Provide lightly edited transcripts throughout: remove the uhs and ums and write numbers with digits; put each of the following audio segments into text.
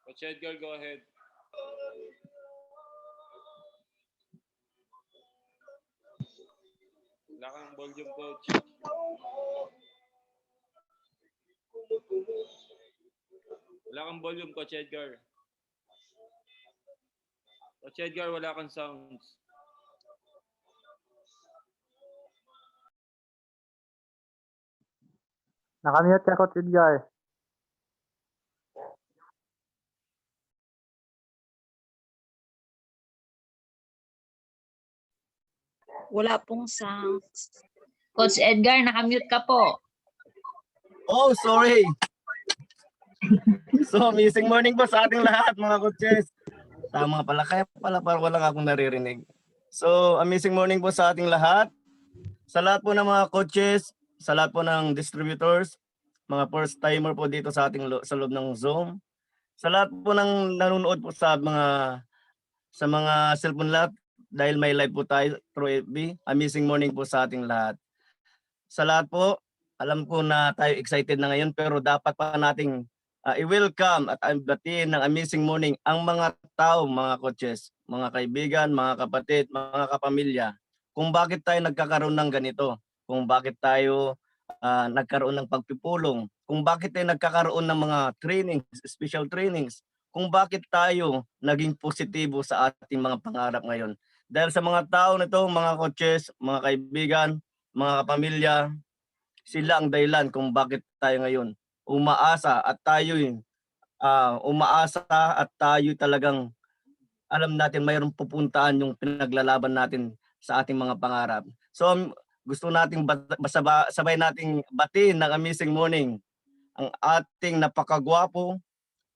Coach Edgar, go ahead. Wala kang volume, coach. Wala kang volume, Coach Edgar. Coach Edgar, wala kang sounds. Nakamute ka, Coach Edgar. Wala pong sounds. Coach Edgar, nakamute ka po. Oh, sorry. So, amazing morning po sa ating lahat, mga coaches. Tama pala, kaya pala parang walang akong naririnig. So, amazing morning po sa ating lahat. Sa lahat po ng mga coaches, sa lahat po ng distributors, mga first timer po dito sa ating sa loob ng Zoom. Sa lahat po ng nanonood po sa mga cellphone lab, dahil may live po tayo through FB. Amazing morning po sa ating lahat. Sa lahat po, alam ko na tayo excited na ngayon, pero dapat pa nating i-welcome at batiin ng amazing morning ang mga tao, mga coaches, mga kaibigan, mga kapatid, mga kapamilya, kung bakit tayo nagkakaroon ng ganito, kung bakit tayo nagkaroon ng pagpipulong, kung bakit tayo nagkakaroon ng mga trainings, special trainings, kung bakit tayo naging positibo sa ating mga pangarap ngayon. Dahil sa mga tao nito, mga coaches, mga kaibigan, mga kapamilya, sila ang dahilan kung bakit tayo ngayon umaasa at tayo talagang alam natin mayroong pupuntaan yung pinaglalaban natin sa ating mga pangarap. So gusto nating sabay nating batiin ng amazing morning ang ating napakagwapo,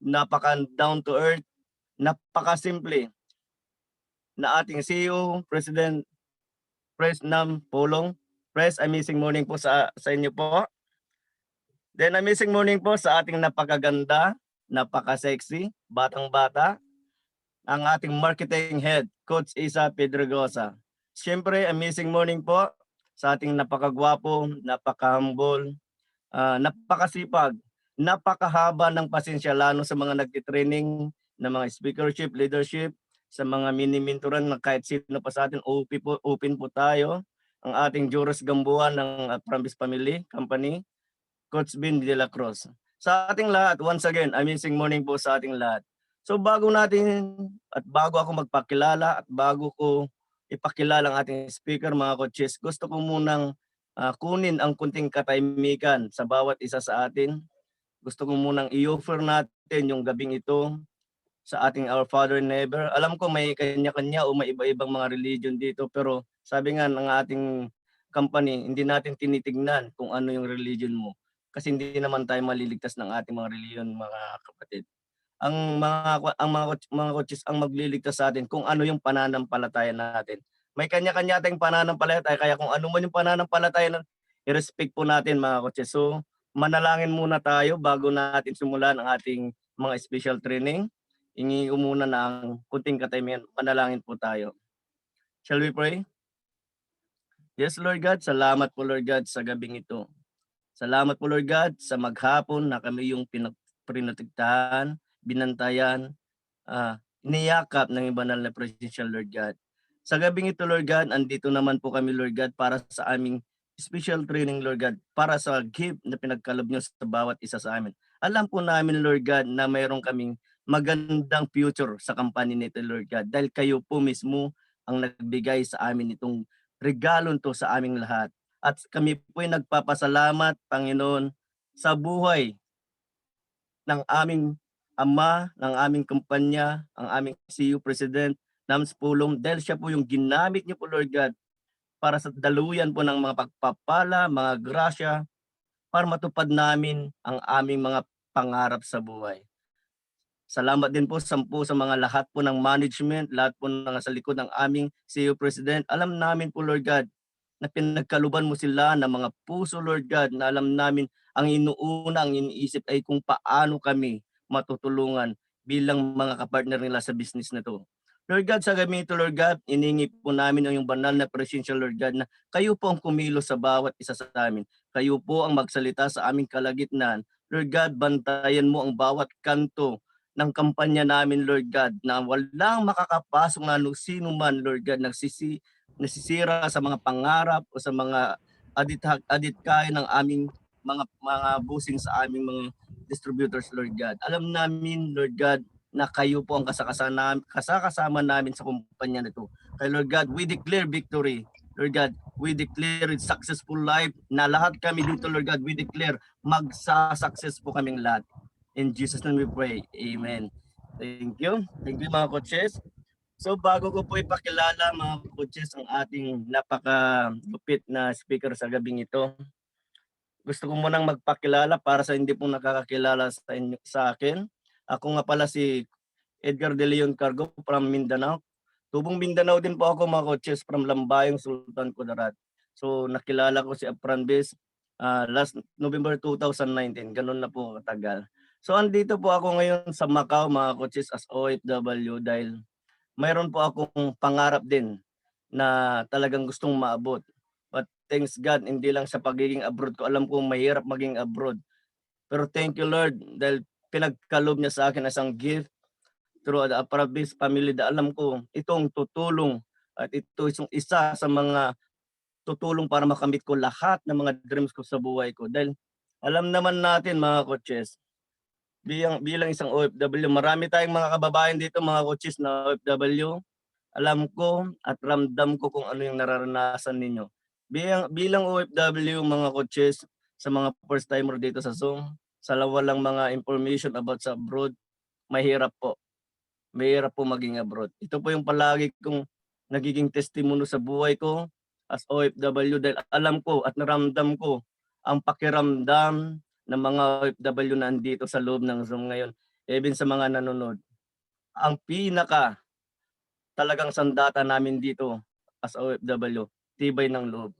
napaka down to earth, napakasimple na ating CEO, President Pres Nam Pulong. Pres, amazing morning po sa inyo po. Then amazing morning po sa ating napakaganda, napaka-sexy, batang-bata, ang ating marketing head, Coach Isa Pedregosa. Siyempre, amazing morning po sa ating napakagwapo, napaka-humble, napakasipag, napakahaba ng pasensya lalo sa mga nagtitraining ng mga speakership, leadership, sa mga mini-mentoran na kahit sino pa sa atin, open po tayo. Ang ating Juros Gambuan ng Promise Family Company, Coach Bin de la Cruz. Sa ating lahat, once again, amazing morning po sa ating lahat. So bago ako magpakilala at bago ko ipakilala ang ating speaker, mga coaches, gusto ko munang kunin ang kunting katahimikan sa bawat isa sa atin. Gusto ko munang i-offer natin yung gabing ito sa ating Our Father in Heaven. Alam ko may kanya-kanya o may iba-ibang mga religion dito, pero sabi nga ng ating company, hindi natin tinitignan kung ano yung religion mo. Kasi hindi naman tayo maliligtas ng ating mga religion, mga kapatid. Ang mga coaches ang magliligtas sa atin kung ano yung pananampalataya natin. May kanya-kanya tayong pananampalataya, kaya kung ano man yung pananampalataya, i-respect po natin, mga coaches. So, manalangin muna tayo bago natin simulan ang ating mga special training. Hingi ko muna ng kunting katahimikan. Manalangin po tayo. Shall we pray? Yes, Lord God, salamat po, Lord God, sa gabing ito. Salamat po, Lord God, sa maghapon na kami yung pinatigtahan, binantayan, niyakap ng banal na presensya, Lord God. Sa gabing ito, Lord God, andito naman po kami, Lord God, para sa aming special training, Lord God, para sa gift na pinagkaloob nyo sa bawat isa sa amin. Alam po namin, Lord God, na mayroon kaming magandang future sa company nito, Lord God, dahil kayo po mismo ang nagbigay sa amin itong regalon to sa aming lahat. At kami po ay nagpapasalamat, Panginoon, sa buhay ng aming ama, ng aming kumpanya, ang aming CEO President, Nams Pulong, dahil siya po yung ginamit niyo po, Lord God, para sa daluyan po ng mga pagpapala, mga grasya, para matupad namin ang aming mga pangarap sa buhay. Salamat din po sa mga lahat po ng management, lahat po ng nasa likod ng aming CEO President. Alam namin po, Lord God, na pinagkaluban mo sila ng mga puso, Lord God, na alam namin ang inuuna, ang iniisip ay kung paano kami matutulungan bilang mga kapartner nila sa business na to. Lord God, sa gabi ito, Lord God, iningi po namin ang yung banal na presensya, Lord God, na kayo po ang kumilos sa bawat isa sa amin. Kayo po ang magsalita sa aming kalagitnaan. Lord God, bantayan mo ang bawat kanto ng kampanya namin, Lord God, na walang makakapasok na sino man, Lord God, nasisira sa mga pangarap o sa mga adit-kaya ng aming mga busing sa aming mga distributors, Lord God. Alam namin, Lord God, na kayo po ang kasakasama namin sa kumpanya nito. Kaya Lord God, we declare victory. Lord God, we declare successful life na lahat kami dito, Lord God, we declare magsa-success po kaming lahat. In Jesus' name we pray. Amen. Thank you. Thank you mga coaches. So bago ko po ipakilala mga coaches ang ating napaka-lupit na speaker sa gabing ito, gusto ko munang magpakilala para sa hindi po nakakakilala sa akin. Ako nga pala si Edgar De Leon Cargo from Mindanao. Tubong Mindanao din po ako mga coaches from Lambayong, Sultan Kudarat. So nakilala ko si Apranbis last November 2019. Ganun na po katagal. So andito po ako ngayon sa Macau mga coaches as OFW dahil mayroon po akong pangarap din na talagang gustong maabot. But thanks God, hindi lang sa pagiging abroad ko. Alam ko mahirap maging abroad. Pero thank you Lord dahil pinagkalob niya sa akin isang gift through the Aparabis family na alam ko itong tutulong at ito isang isa sa mga tutulong para makamit ko lahat ng mga dreams ko sa buhay ko. Dahil alam naman natin mga coaches, bilang isang OFW, marami tayong mga kababayan dito mga coaches na OFW. Alam ko at ramdam ko kung ano yung nararanasan ninyo. Bilang OFW mga coaches, sa mga first timer dito sa Zoom, sa walang mga information about sa abroad, mahirap po. Mahirap po maging abroad. Ito po yung palagi kong nagiging testimono sa buhay ko as OFW dahil alam ko at naramdam ko ang pakiramdam ng mga OFW na andito sa loob ng Zoom ngayon. Even sa mga nanonood. Ang pinaka talagang sandata namin dito as OFW, tibay ng loob.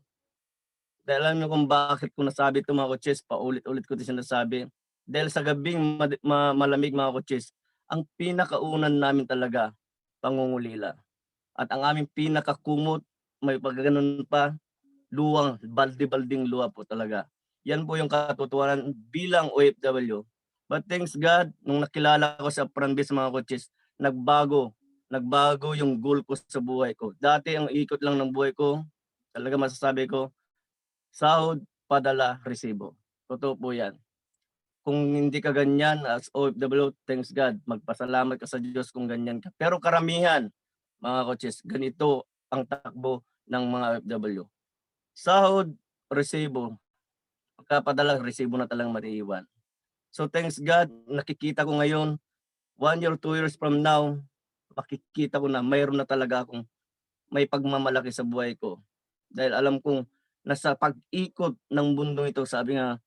Dahil alam niyo kung bakit ko nasabi ito mga coaches, paulit-ulit ko ito sinasabi. Dahil sa gabing malamig mga coaches, ang pinakaunan namin talaga, pangungulila. At ang aming pinakakumot, may pagganon pa, luwang, baldi-balding luwa po talaga. Yan po yung katotohanan bilang OFW. But thanks God, nung nakilala ko sa Apranbis mga coaches, nagbago yung goal ko sa buhay ko. Dati ang ikot lang ng buhay ko, talaga masasabi ko, sahod, padala, resibo. Totoo po yan. Kung hindi ka ganyan as OFW, thanks God, magpasalamat ka sa Diyos kung ganyan ka. Pero karamihan, mga coaches, ganito ang takbo ng mga OFW. Sahod, resibo. Pagkapadala, resibo na talang maiiwan. So thanks God, nakikita ko ngayon, 1 year, 2 years from now, makikita ko na mayroon na talaga akong may pagmamalaki sa buhay ko. Dahil alam kong nasa pag-ikot ng mundo ito, sabi nga,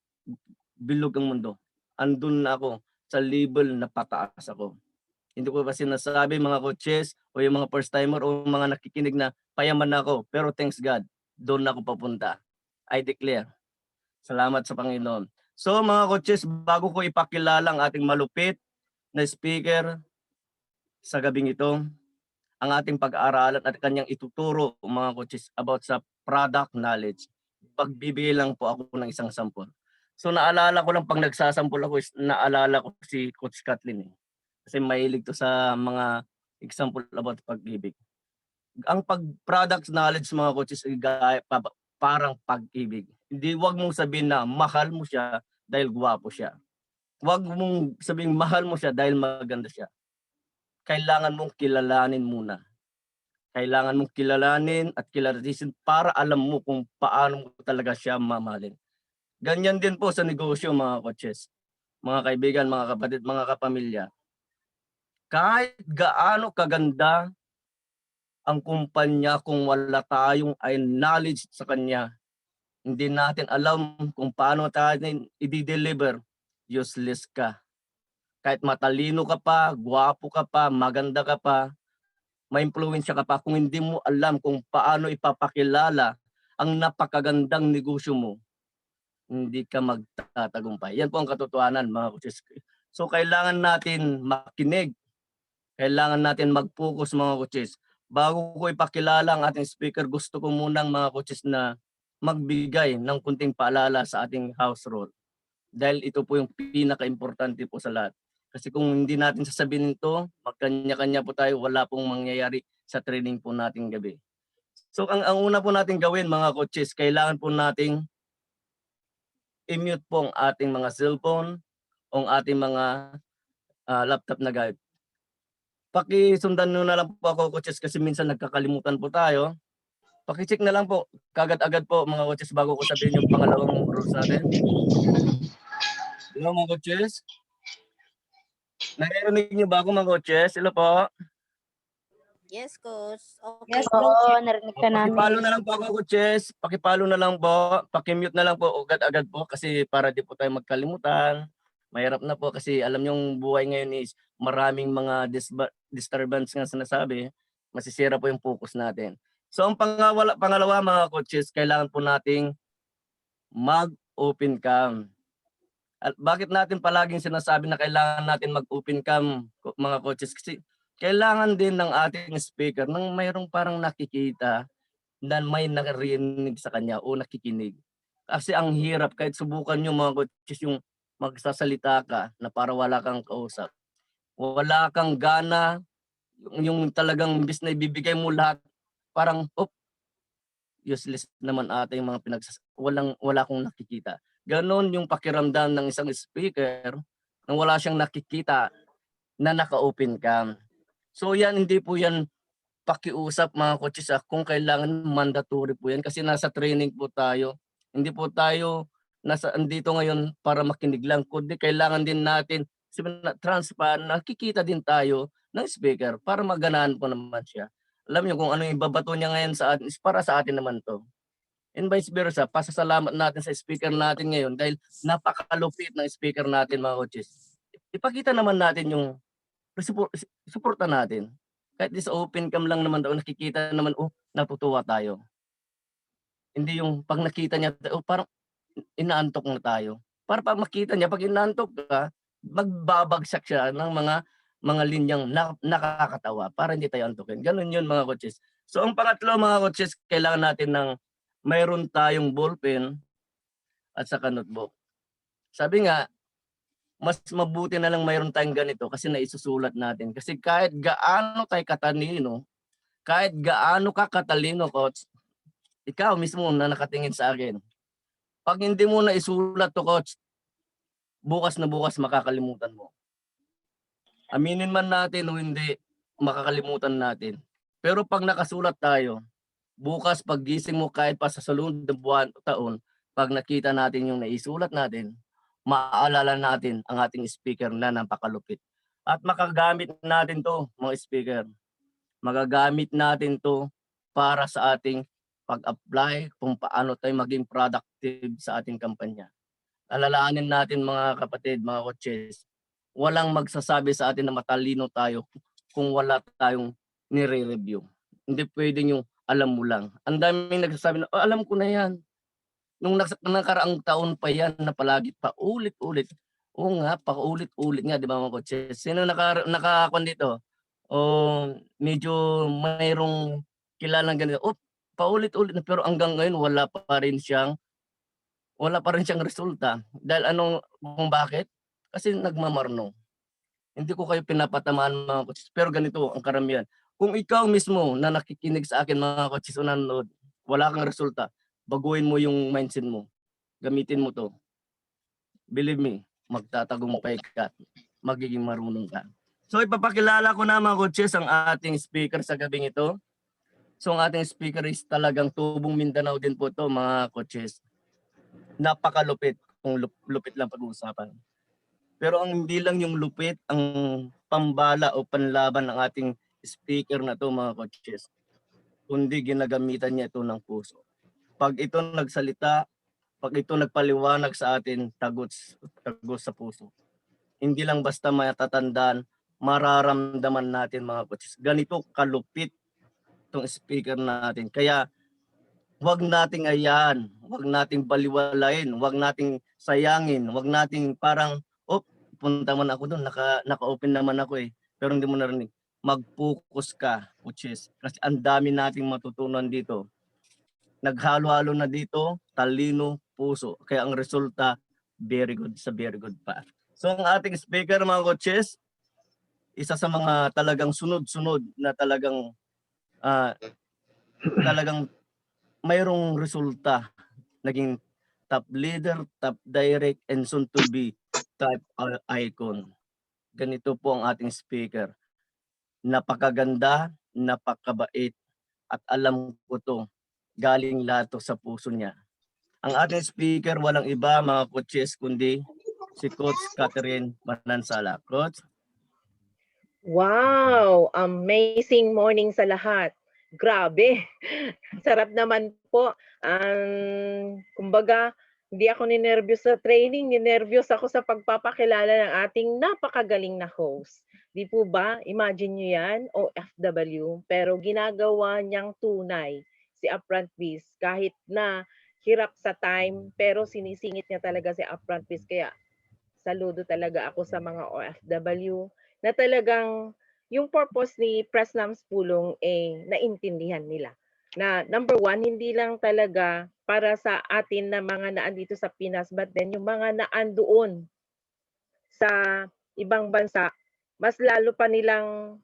bilog ang mundo. Andun na ako sa level na pataas ako. Hindi ko kasi nasabi mga coaches o yung mga first timer o mga nakikinig na payaman na ako. Pero thanks God, doon na ako papunta. I declare. Salamat sa Panginoon. So mga coaches, bago ko ipakilala ang ating malupit na speaker sa gabing ito, ang ating pag-aaralan at kanyang ituturo mga coaches about sa product knowledge. Pagbibigay lang po ako ng isang sample. So naalala ko lang pag nagsasample ako, naalala ko si Coach Kathleen. Kasi mahilig to sa mga example about pag-ibig. Ang product knowledge mga coaches ay parang pag-ibig. Hindi, wag mong sabihin na mahal mo siya dahil gwapo siya. Wag mong sabihin mahal mo siya dahil maganda siya. Kailangan mong kilalanin muna. Kailangan mong kilalanin at kilatisin para alam mo kung paano mo talaga siya mamahalin. Ganyan din po sa negosyo mga coaches, mga kaibigan, mga kapatid, mga kapamilya. Kahit gaano kaganda ang kumpanya kung wala tayong knowledge sa kanya, hindi natin alam kung paano tayo i-deliver, useless ka. kahit matalino ka pa, gwapo ka pa, maganda ka pa, may impluwensya ka pa, kung hindi mo alam kung paano ipapakilala ang napakagandang negosyo mo, hindi ka magtatagumpay. Yan po ang katotohanan, mga coaches. So kailangan natin makinig, kailangan natin mag-focus, mga coaches. Bago ko ipakilala ang ating speaker, gusto ko munang, mga coaches, na magbigay ng kunting paalala sa ating house rule. Dahil ito po yung pinaka-importante po sa lahat. Kasi kung hindi natin sasabihin ito, magkanya-kanya po tayo, wala pong mangyayari sa training po nating gabi. So ang una po natin gawin, mga coaches, kailangan po nating i-mute po ang ating mga cellphone o ang ating mga laptop na gamit. Pakisundan nyo na lang po ako, coaches, kasi minsan nagkakalimutan po tayo. Pakicheck na lang po, kagad-agad po, mga coaches, bago ko sabihin yung pangalawang rules natin. Hello, mga coaches. Naririnig niyo ba ako, mga coaches? Hello po. Yes, coach. Okay. Yes, oo, narinig ka Pakipalo namin. na lang po ako, coaches. Pakipalo na lang po. Pakimute na lang po agad-agad po kasi para di po tayo magkalimutan. Mahirap na po kasi alam niyo yung buhay ngayon is maraming mga disturbance nga sinasabi. Masisira po yung focus natin. So ang pangalawa, mga coaches, kailangan po nating mag-open cam. At bakit natin palaging sinasabi na kailangan natin mag-open cam, mga coaches? Kasi kailangan din ng ating speaker nang mayroong parang nakikita na may nakarinig sa kanya o nakikinig. Kasi ang hirap, kahit subukan nyo, mga coaches, yung magsasalita ka na para wala kang kausap. Wala kang gana, yung talagang imbis na ibibigay mo lahat, parang, useless naman ata yung mga wala akong nakikita. Ganon yung pakiramdam ng isang speaker nang wala siyang nakikita na naka-open cam. So yan, hindi po yan pakiusap, mga coaches, kung kailangan mandatory po yan kasi nasa training po tayo. Hindi po tayo andito ngayon para makinig lang, kundi kailangan din natin transparent, nakikita din tayo ng speaker para maganaan po naman siya. Alam niyo kung ano yung ibabato niya ngayon sa atin is para sa atin naman to. And vice versa, pasasalamat natin sa speaker natin ngayon dahil napakalupit ng speaker natin, mga coaches. Ipakita naman natin yung suporta natin. Kahit di sa open cam lang naman daw, nakikita naman, natutuwa tayo. Hindi yung pag nakita niya, parang inaantok na tayo. Para pag makita niya, pag inaantok ka, magbabagsak siya ng mga linyang nakakatawa para hindi tayo antukin. Ganun yun, mga coaches. So ang pangatlo, mga coaches, kailangan natin ng mayroon tayong ballpen at saka notebook. Sabi nga, mas mabuti na lang mayroon tayong ganito kasi naisusulat natin. Kasi kahit gaano tayo katalino, coach, ikaw mismo na nakatingin sa akin. Pag hindi mo na isulat to, coach, bukas na bukas makakalimutan mo. Aminin man natin o hindi, makakalimutan natin. Pero pag nakasulat tayo, bukas paggising mo kahit pa sa sunod na buwan o taon, pag nakita natin yung naisulat natin, maaalala natin ang ating speaker na napakalupit. At makagamit natin to, mga speaker. Magagamit natin to para sa ating pag-apply kung paano tayo maging productive sa ating kampanya. Alalahanin natin, mga kapatid, mga coaches, walang magsasabi sa atin na matalino tayo kung wala tayong nire-review. Hindi pwedeng yung alam mo lang. Ang daming nagsasabi na, alam ko na yan. Nung nakaraang taon pa yan na palagi paulit-ulit. Oo nga, paulit-ulit nga, di ba, mga coaches? Sino nakakuan dito? Medyo mayroong kilalang ganito. Paulit-ulit na, pero hanggang ngayon wala pa rin siyang resulta. Dahil kung bakit? Kasi nagmamarno. Hindi ko kayo pinapatamaan, mga coaches, pero ganito ang karamihan. Kung ikaw mismo na nakikinig sa akin, mga coaches, o nanonood, wala kang resulta, baguhin mo yung mindset mo. Gamitin mo to. Believe me, magtatagumpay ka. Magiging marunong ka. So ipapakilala ko na, mga coaches, ang ating speaker sa gabing ito. So ang ating speaker is talagang tubong Mindanao din po to, mga coaches. Napakalupit, kung lupit lang pag-uusapan. Pero ang hindi lang yung lupit, ang pambala o panlaban ng ating speaker na to, mga coaches, kundi ginagamitan niya ito ng puso. Pag ito nagsalita, pag ito nagpaliwanag sa atin, tagos sa puso. hindi lang basta matatandaan, mararamdaman natin mga coaches. Ganito kalupit itong speaker natin. Kaya wag nating ayan, wag nating baliwalain, wag nating sayangin, wag nating parang, oh, punta man ako doon, naka-open naman ako eh. Pero hindi mo narinig. Mag-focus ka, coaches. Kasi ang dami nating matutunan dito. Naghalo-halo na dito, talino, puso. Kaya ang resulta, very good sa very good pa. So ang ating speaker mga coaches, isa sa mga talagang sunod-sunod na talagang talagang mayroong resulta. Naging top leader, top direct, and soon to be top icon. Ganito po ang ating speaker. Napakaganda, napakabait, at alam ko to, galing lahat to sa puso niya. Ang ating speaker, walang iba mga coaches, kundi si Coach Catherine Manansala. Coach? Wow! Amazing morning sa lahat. Grabe! Sarap naman po. Kumbaga, hindi ako ninervyos sa training, ninervyos ako sa pagpapakilala ng ating napakagaling na host. Di po ba? Imagine nyo yan, OFW, pero ginagawa niyang tunay si Upfront Biz kahit na hirap sa time, pero sinisingit niya talaga si Upfront Biz. Kaya saludo talaga ako sa mga OFW na talagang yung purpose ni Press Nams Pulong naintindihan nila. Na number one, hindi lang talaga para sa atin na mga naandito sa Pinas, but then yung mga naandoon sa ibang bansa, mas lalo pa nilang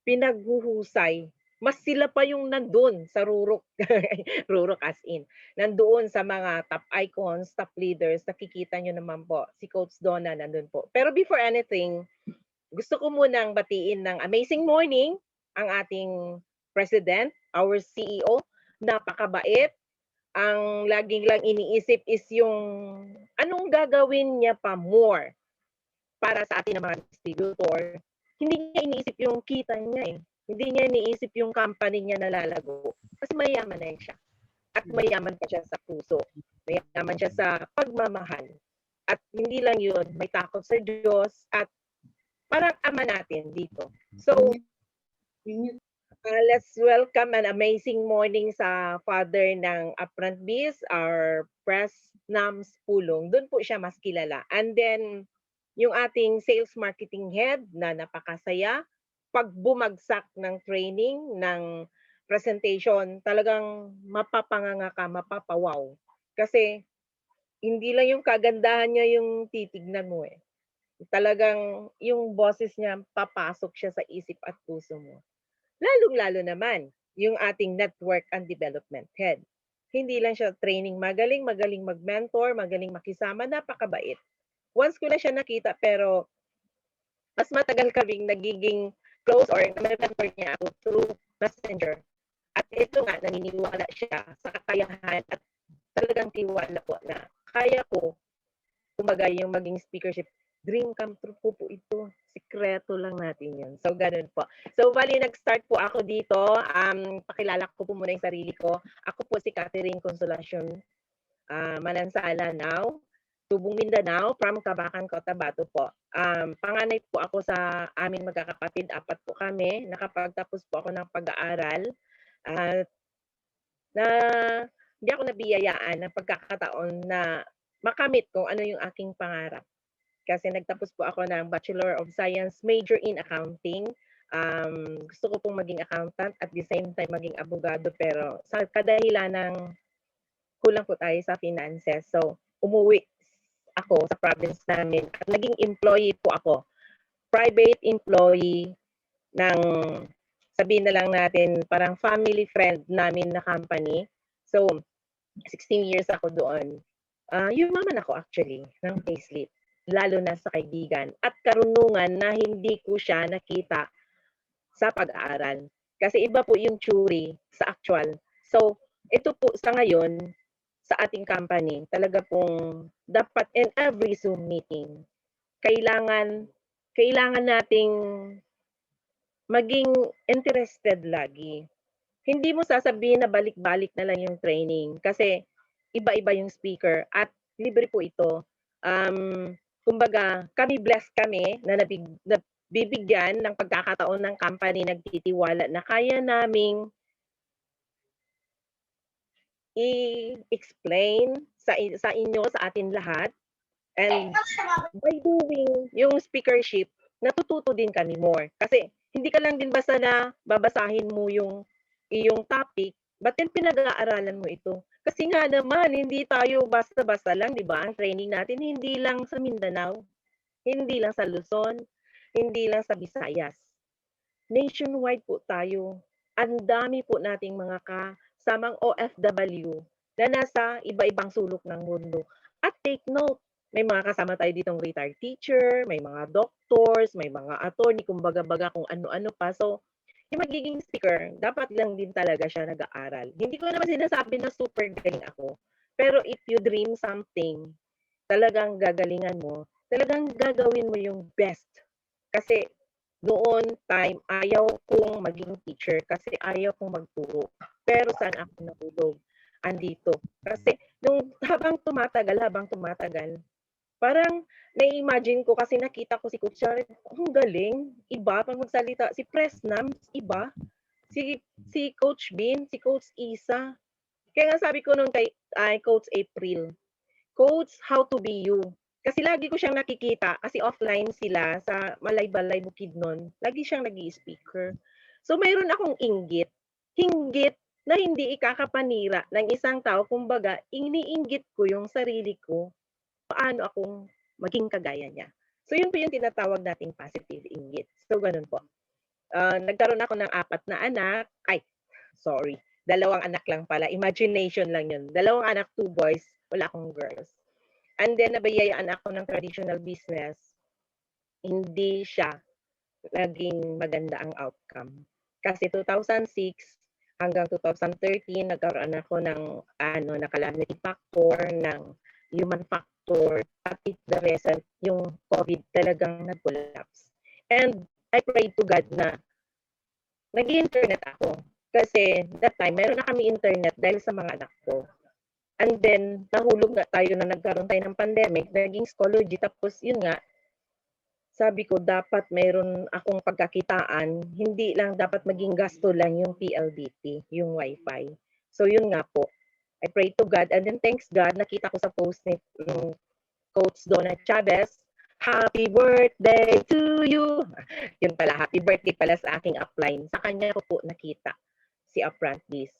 pinaghuhusay. Mas sila pa yung nandun sa rurok, rurok as in. Nandoon sa mga top icons, top leaders, nakikita nyo naman po, si Coach Donna nandun po. Pero before anything, gusto ko munang batiin ng amazing morning ang ating President, our CEO, napakabait. Ang laging lang iniisip is yung anong gagawin niya pa more para sa atin ng mga distributor. Hindi niya iniisip yung kita niya eh. Hindi niya iniisip yung company niya nalalago. Kasi mayaman na siya. At mayaman pa siya sa puso. Mayaman siya sa pagmamahal. At hindi lang yun, may takot sa Diyos at parang ama natin dito. So, let's welcome an amazing morning sa father ng Upfront Biz, our Press Nams Pulong. Doon po siya mas kilala. And then, yung ating sales marketing head na napakasaya, pag bumagsak ng training, ng presentation, talagang mapapanganga ka, mapapawaw. Kasi hindi lang yung kagandahan niya yung titignan mo eh. Talagang yung boses niya, papasok siya sa isip at puso mo. Lalong-lalo naman, yung ating network and development head. Hindi lang siya training, magaling mag-mentor, magaling makisama, napakabait. Once ko na siya nakita, pero mas matagal kaming nagiging close or na-mentor niya ako through Messenger. At ito nga, naniniwala siya sa kakayahan at talagang tiwala po na kaya ko, kumbaga yung maging speakership, dream come true po ito. Sikreto lang natin yun. So, ganun po. So, bali, nag-start po ako dito. Pakilala ko po muna yung sarili ko. Ako po si Catherine Consolacion Manansala now. Tubong Mindanao, from Cabacan, Cotabato po. Panganay po ako sa amin magkakapatid, 4 po kami. Nakapagtapos po ako ng pag-aaral. Na hindi ako nabiyayaan ng pagkakataon na makamit kung ano yung aking pangarap. Kasi nagtapos po ako ng Bachelor of Science, major in accounting. Gusto ko pong maging accountant at the same time maging abogado, pero sa kadahilan ng kulang po tayo sa finances. So, umuwi ako sa province namin at naging employee po ako. Private employee ng, sabihin na lang natin, parang family friend namin na company. So, 16 years ako doon. Yumaman ako actually ng payslip, lalo na sa kaibigan at karunungan na hindi ko siya nakita sa pag-aaral. Kasi iba po yung theory sa actual. So, ito po sa ngayon, sa ating company, talaga pong dapat in every Zoom meeting, kailangan nating maging interested lagi. Hindi mo sasabihin na balik-balik na lang yung training kasi iba-iba yung speaker at libre po ito. kumbaga, blessed kami na nabibigyan ng pagkakataon ng company nagtitiwala na kaya naming i-explain sa inyo, sa atin lahat. And by doing yung speakership, natututo din kami more. Kasi hindi ka lang din basta na babasahin mo yung iyong topic, but then pinag-aaralan mo ito. Kasi nga naman, hindi tayo basta-basta lang, di ba? Ang training natin, hindi lang sa Mindanao, hindi lang sa Luzon, hindi lang sa Visayas. Nationwide po tayo. Ang dami po nating mga kasamang OFW na nasa iba-ibang sulok ng mundo. At take note, may mga kasama tayo ditong retired teacher, may mga doctors, may mga attorney, kumbaga-baga kung ano-ano pa. So, yung magiging speaker, dapat lang din talaga siya nag-aaral. Hindi ko naman sinasabi na super galing ako. Pero if you dream something, talagang gagalingan mo, talagang gagawin mo yung best. Kasi noon time, ayaw kong maging teacher kasi ayaw kong magturo. Pero saan ako nahulog? Andito. Kasi habang tumatagal, parang na-imagine ko kasi nakita ko si Coach Jared, ang galing, iba pang magsalita. Si Presnam, iba. Si Coach Bin, si Coach Isa. Kaya nga sabi ko nung kay Coach April, Coach, how to be you. Kasi lagi ko siyang nakikita, kasi offline sila sa Malay-Balay Bukidnon. Lagi siyang nag-i-speaker. So mayroon akong hinggit na hindi ikakapanira ng isang tao. Kumbaga, iniinggit ko yung sarili ko, paano akong maging kagaya niya. So yun po yung tinatawag nating positive inggit. So ganun po. Nagkaroon ako ng 4 na anak. 2 anak lang pala. Imagination lang yun. 2 anak, 2 boys. Wala akong girls. And then, nabayayaan ako ng traditional business. Hindi siya naging maganda ang outcome. Kasi 2006 hanggang 2013, nagkaroon ako ng calamity factor, ng human factor, at the result, yung COVID talagang nag-collapse. And I prayed to God na nag-internet ako. Kasi that time, meron na kami internet dahil sa mga anak ko. And then, nahulog na tayo na nagkaroon tayo ng pandemic, naging Schoology. Tapos, yun nga, sabi ko, dapat mayroon akong pagkakitaan. Hindi lang dapat maging gasto lang yung PLDT, yung Wi-Fi. So, yun nga po. I pray to God. And then, thanks God, nakita ko sa post ni Coach Donna Chavez, happy birthday to you. Yun pala, happy birthday pala sa aking upline. Sa kanya ko po nakita si Apprentice.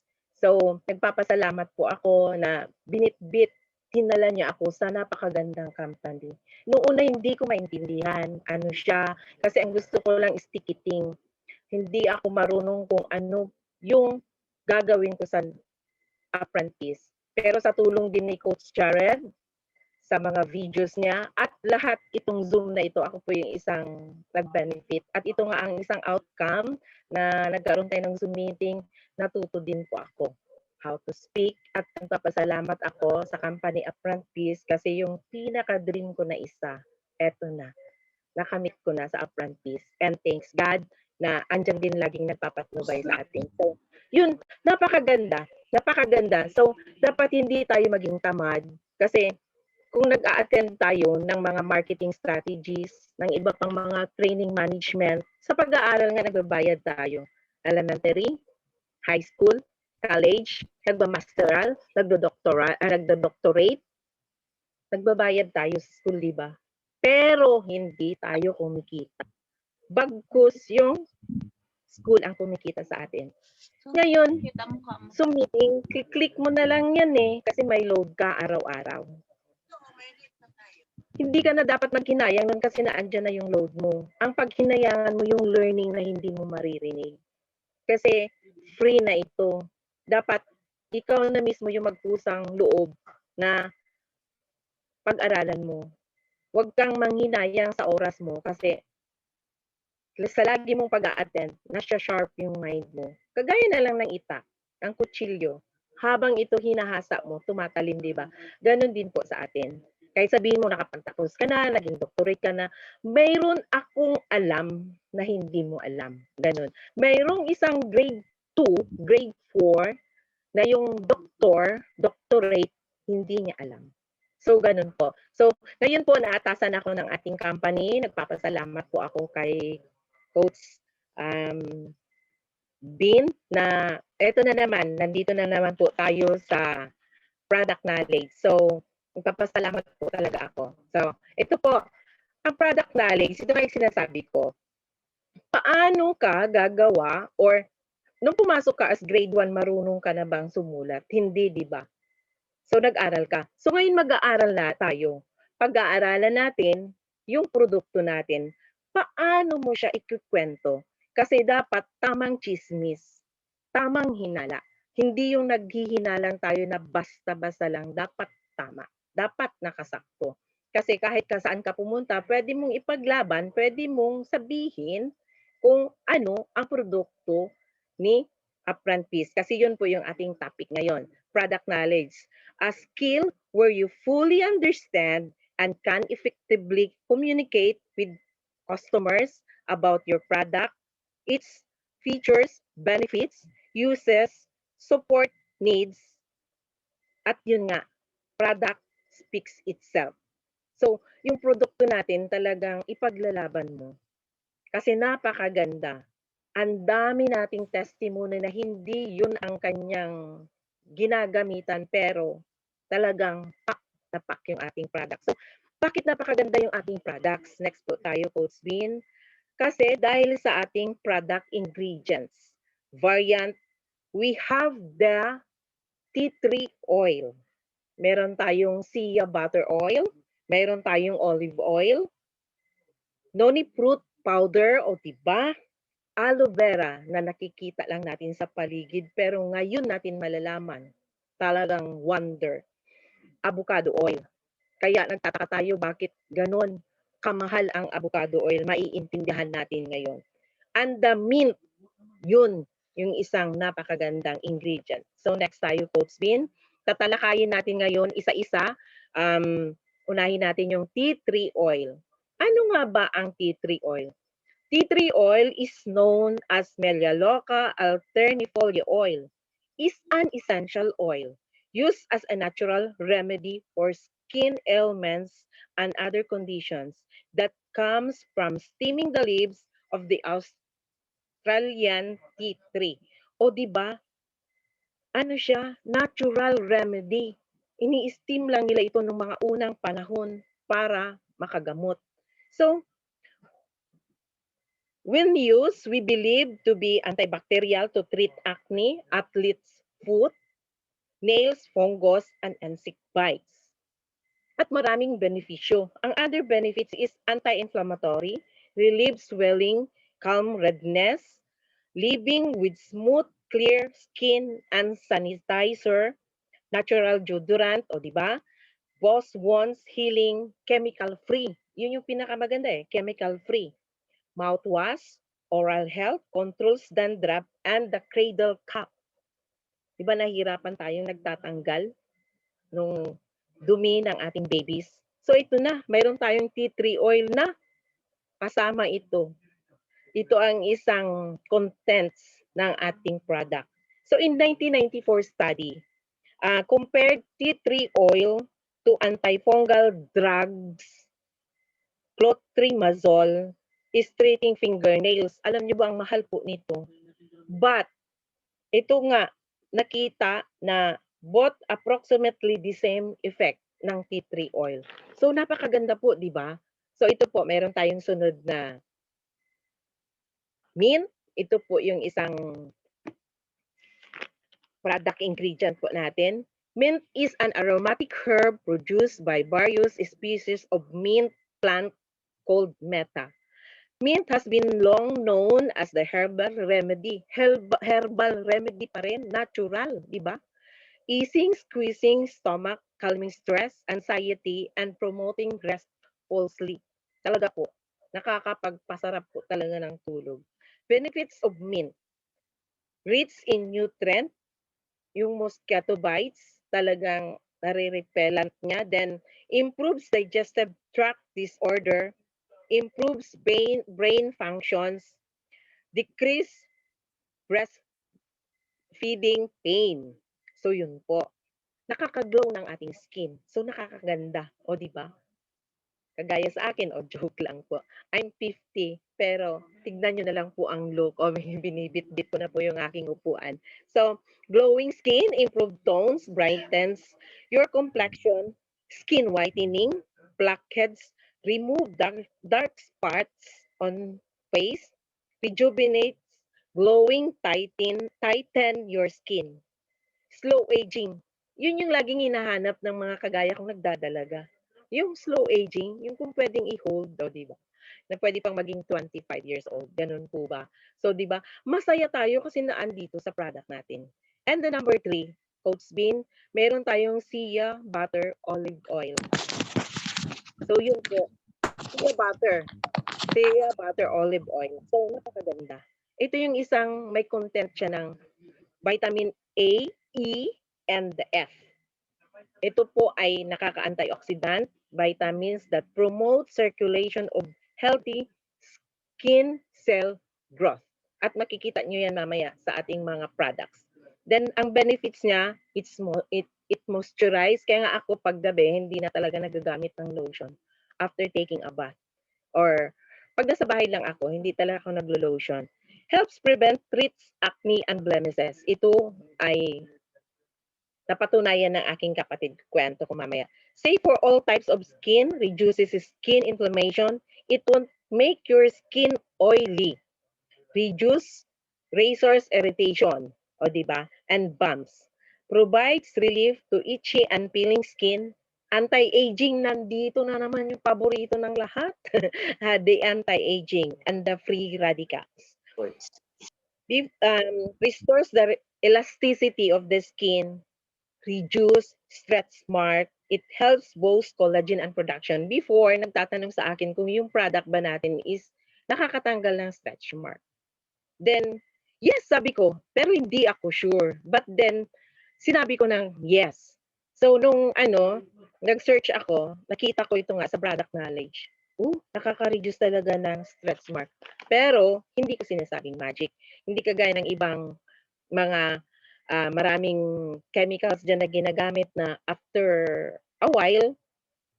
So, nagpapasalamat po ako na binitbit, hinala niya ako sa napakagandang company. Noong una hindi ko maintindihan ano siya, kasi ang gusto ko lang is ticketing. Hindi ako marunong kung ano yung gagawin ko sa Apprentice. Pero sa tulong din ni Coach Jared, sa mga videos niya, at lahat itong Zoom na ito, ako po yung isang nag-benefit. At ito nga ang isang outcome na nagkaroon tayo ng Zoom meeting, natuto din po ako how to speak, at nagpapasalamat ako sa company Apprentice kasi yung pinaka-dream ko na isa, eto na, nakamit ko na sa Apprentice. And thanks God na andyan din laging nagpapatnubay sa atin. So, yun, napakaganda. So, dapat hindi tayo maging tamad kasi kung nag-a-attend tayo ng mga marketing strategies, ng iba pang mga training management, sa pag-aaral nga nagbabayad tayo. Elementary, high school, college, nagba-masteral, nagdo-doctorate, nagbabayad tayo sa school, di ba? Pero hindi tayo kumikita. Bagkus yung school ang kumikita sa atin. Ngayon, Zoom meeting, click mo na lang yan kasi may load ka araw-araw. Hindi ka na dapat maghinayang nun kasi naandyan na yung load mo. Ang paghinayangan mo yung learning na hindi mo maririnig. Kasi free na ito. Dapat ikaw na mismo yung magpusang loob na pag-aralan mo. Huwag kang manghinayang sa oras mo kasi sa lagi mong pag-a-attend, nasya-sharp yung mind mo. Kagaya na lang ng itak, ang kutsilyo. Habang ito hinahasa mo, tumatalim, di ba? Ganon din po sa atin. Kahit sabihin mo nakapagtapos ka na, naging doctorate ka na, mayroon akong alam na hindi mo alam. Ganon. Mayroong isang grade 2, grade 4, na yung doctorate, hindi niya alam. So, ganun po. So, ngayon po, naatasan ako ng ating company. Nagpapasalamat po ako kay Coach Bean na eto na naman, nandito na naman po tayo sa product knowledge. So, nagpapasalamat po talaga ako. So, ito po, ang product knowledge, ito yung sinasabi ko. Paano ka gagawa or nung pumasok ka as grade 1, marunong ka na bang sumulat? Hindi, di ba? So, nag-aral ka. So, ngayon mag-aaral na tayo. Pag-aaralan natin yung produkto natin. Paano mo siya ikukwento? Kasi dapat tamang chismis, tamang hinala. Hindi yung naghihinalang tayo na basta-basta lang. Dapat tama. Dapat nakasakto. Kasi kahit saan ka pumunta, pwede mong ipaglaban, pwede mong sabihin kung ano ang produkto ni Upfront Peace. Kasi yun po yung ating topic ngayon, product knowledge. A skill where you fully understand and can effectively communicate with customers about your product, its features, benefits, uses, support needs, at yun nga, product speaks itself. So, yung produkto natin talagang ipaglalaban mo. Kasi napakaganda. Ang dami nating testimony na hindi yun ang kanyang ginagamitan pero talagang pak na pak yung ating product. So, bakit napakaganda yung ating products? Next po tayo, Coach Bean. Kasi dahil sa ating product ingredients, variant, we have the tea tree oil. Meron tayong Sia butter oil, meron tayong olive oil, noni fruit powder o diba? Aloe vera na nakikita lang natin sa paligid pero ngayon natin malalaman. Talagang wonder. Avocado oil. Kaya nagtataka tayo bakit ganon kamahal ang avocado oil. Maiintindihan natin ngayon. And the mint, yun yung isang napakagandang ingredient. So next tayo, Coach Bean. Tatalakayin natin ngayon isa-isa. Unahin natin yung tea tree oil. Ano nga ba ang tea tree oil? Tea tree oil is known as Melaleuca alternifolia oil. Is an essential oil used as a natural remedy for skin ailments and other conditions that comes from steaming the leaves of the Australian tea tree. O di ba? Ano siya? Natural remedy. Ini-steam lang nila ito ng mga unang panahon para makagamot. So, when used, we believe to be antibacterial to treat acne, athlete's foot, nails, fungus, and insect bites. At maraming benepisyo. Ang other benefits is anti-inflammatory, relieve swelling, calm redness, leaving with smooth, clear skin and sanitizer, natural deodorant, o diba? Boss wounds healing, chemical-free. Yun yung pinakamaganda chemical-free. Mouthwash, oral health, controls dandruff, and the cradle cap. Diba nahihirapan tayong nagtatanggal nung dumi ng ating babies? So ito na, mayroon tayong tea tree oil na kasama ito. Ito ang isang contents ng ating product. So in 1994 study, compared tea tree oil to antifungal drugs, clotrimazole, is treating fingernails. Alam niyo ba ang mahal po nito? But, ito nga, nakita na both approximately the same effect ng tea tree oil. So, napakaganda po, di ba? So, ito po, meron tayong sunod na mint. Ito po yung isang product ingredient po natin. Mint is an aromatic herb produced by various species of mint plant called meta. Mint has been long known as the herbal remedy. Herbal remedy pa rin, natural, di ba? Easing, squeezing stomach, calming stress, anxiety, and promoting restful sleep. Talaga po, nakakapagpasarap po talaga ng tulog. Benefits of mint. Rich in nutrient, yung mosquito bites, talagang nare-repellent niya. Then, improves digestive tract disorder, improves brain functions, decrease breastfeeding pain. So yun po. nakaka-glow ng ating skin. So nakakaganda, o di ba? Kagaya sa akin, o joke lang po. I'm 50, pero tignan nyo na lang po ang look. O binibit-bit ko na po yung aking upuan. So, glowing skin, improved tones, brightens your complexion, skin whitening, blackheads, remove dark spots on face, rejuvenates, glowing, tighten your skin. Slow aging. Yun yung laging hinahanap ng mga kagaya kong nagdadalaga. Yung slow aging, yung kung pwedeng i-hold, di ba? Na pwede pang maging 25 years old. Ganun po ba? So, di ba? Masaya tayo kasi naandito sa product natin. And the number 3, Coach Bean, meron tayong Sia Butter Olive Oil. So, yun po. Sia Butter Olive Oil. So, napakaganda. Ito yung isang may content siya ng vitamin A, E, and the F. Ito po ay nakaka-antioxidant, vitamins that promote circulation of healthy skin cell growth. At makikita nyo yan mamaya sa ating mga products. Then, ang benefits niya, it moisturize. Kaya nga ako paggabi, hindi na talaga nagagamit ng lotion after taking a bath. Or pag nasa bahay lang ako, hindi talaga ako naglo-lotion. Helps prevent, treats acne and blemishes. Ito ay napatunayan ng aking kapatid. Kwento ko mamaya. Safe for all types of skin, reduces skin inflammation. It won't make your skin oily. Reduce razors irritation, o di ba? And bumps. Provides relief to itchy and peeling skin. Anti-aging, nandito na naman yung paborito ng lahat. The anti-aging and the free radicals. Restores the elasticity of the skin, reduce stretch mark. It helps boost collagen and production. Before, nagtatanong sa akin kung yung product ba natin is nakakatanggal ng stretch mark. Then, yes, sabi ko, pero hindi ako sure. But then, sinabi ko ng yes. So, nung nag-search ako, nakita ko ito nga sa product knowledge. Nakaka-reduce talaga ng stretch mark. Pero, hindi ko sinasabing magic. Hindi kagaya ng ibang mga maraming chemicals dyan na ginagamit na after a while,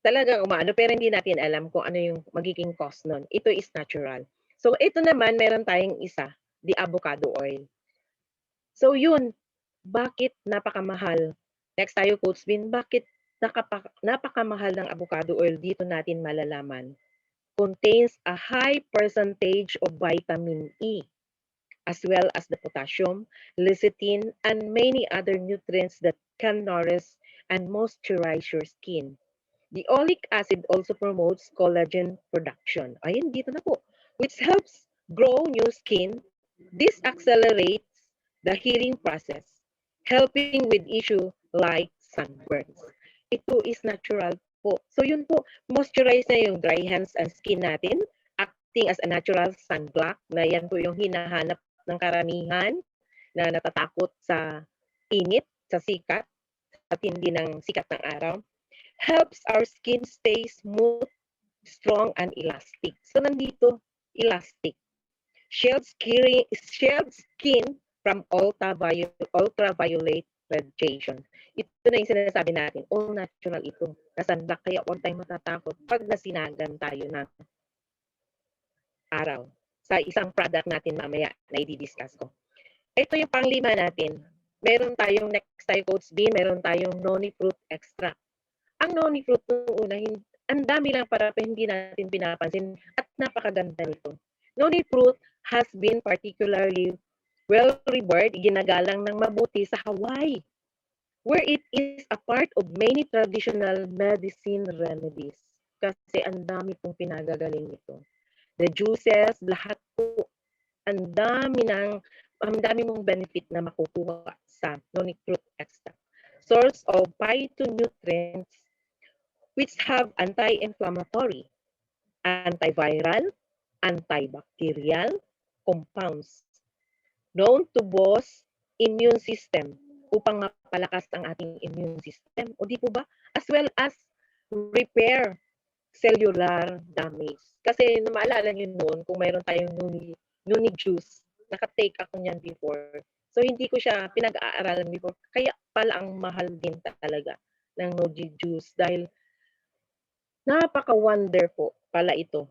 talagang umaano. Pero hindi natin alam kung ano yung magiging cost nun. Ito is natural. So, ito naman, meron tayong isa, the avocado oil. So, yun. Bakit napakamahal? Next tayo, Coach Bean. Bakit napakamahal ng avocado oil? Dito natin malalaman. Contains a high percentage of vitamin E, as well as the potassium, lecithin, and many other nutrients that can nourish and moisturize your skin. The oleic acid also promotes collagen production. Ayun, dito na po. Which helps grow new skin. This accelerates the healing process, helping with issue like sunburns. Ito is natural po. So yun po, moisturize na yung dry hands and skin natin, acting as a natural sunblock, na yan po yung hinahanap ng karamihan na natatakot sa init, sa sikat, sa tindi ng sikat ng araw. Helps our skin stay smooth, strong, and elastic. So nandito, elastic. Shields skin from ultraviolet radiation. Ito na yung sinasabi natin, all natural ito. Nasunblock, kaya huwag tayong matatakot pag nasinagan tayo ng araw. Sa isang product natin mamaya na i-discuss ko. Ito yung panglima natin. Meron tayong next tayo, Coach B, meron tayong noni fruit extract. Ang noni fruit nung una, ang dami lang para hindi natin pinapansin at napakaganda nito. Noni fruit has been particularly well revered, ginagalang ng mabuti sa Hawaii, where it is a part of many traditional medicine remedies. Kasi ang dami pong pinagagaling nito. The juices, lahat po, ang dami mong benefit na makukuha sa noni fruit extract. Source of phytonutrients which have anti-inflammatory, antiviral, antibacterial compounds known to boost immune system upang mapalakas ang ating immune system. O di po ba? As well as repair cellular damage. Kasi maalala nyo noon, kung mayroon tayong noni juice, nakatake ako niyan before, So hindi ko siya pinag-aaralan before. Kaya pala ang mahal din talaga ng Noji juice dahil napaka-wonder po pala ito.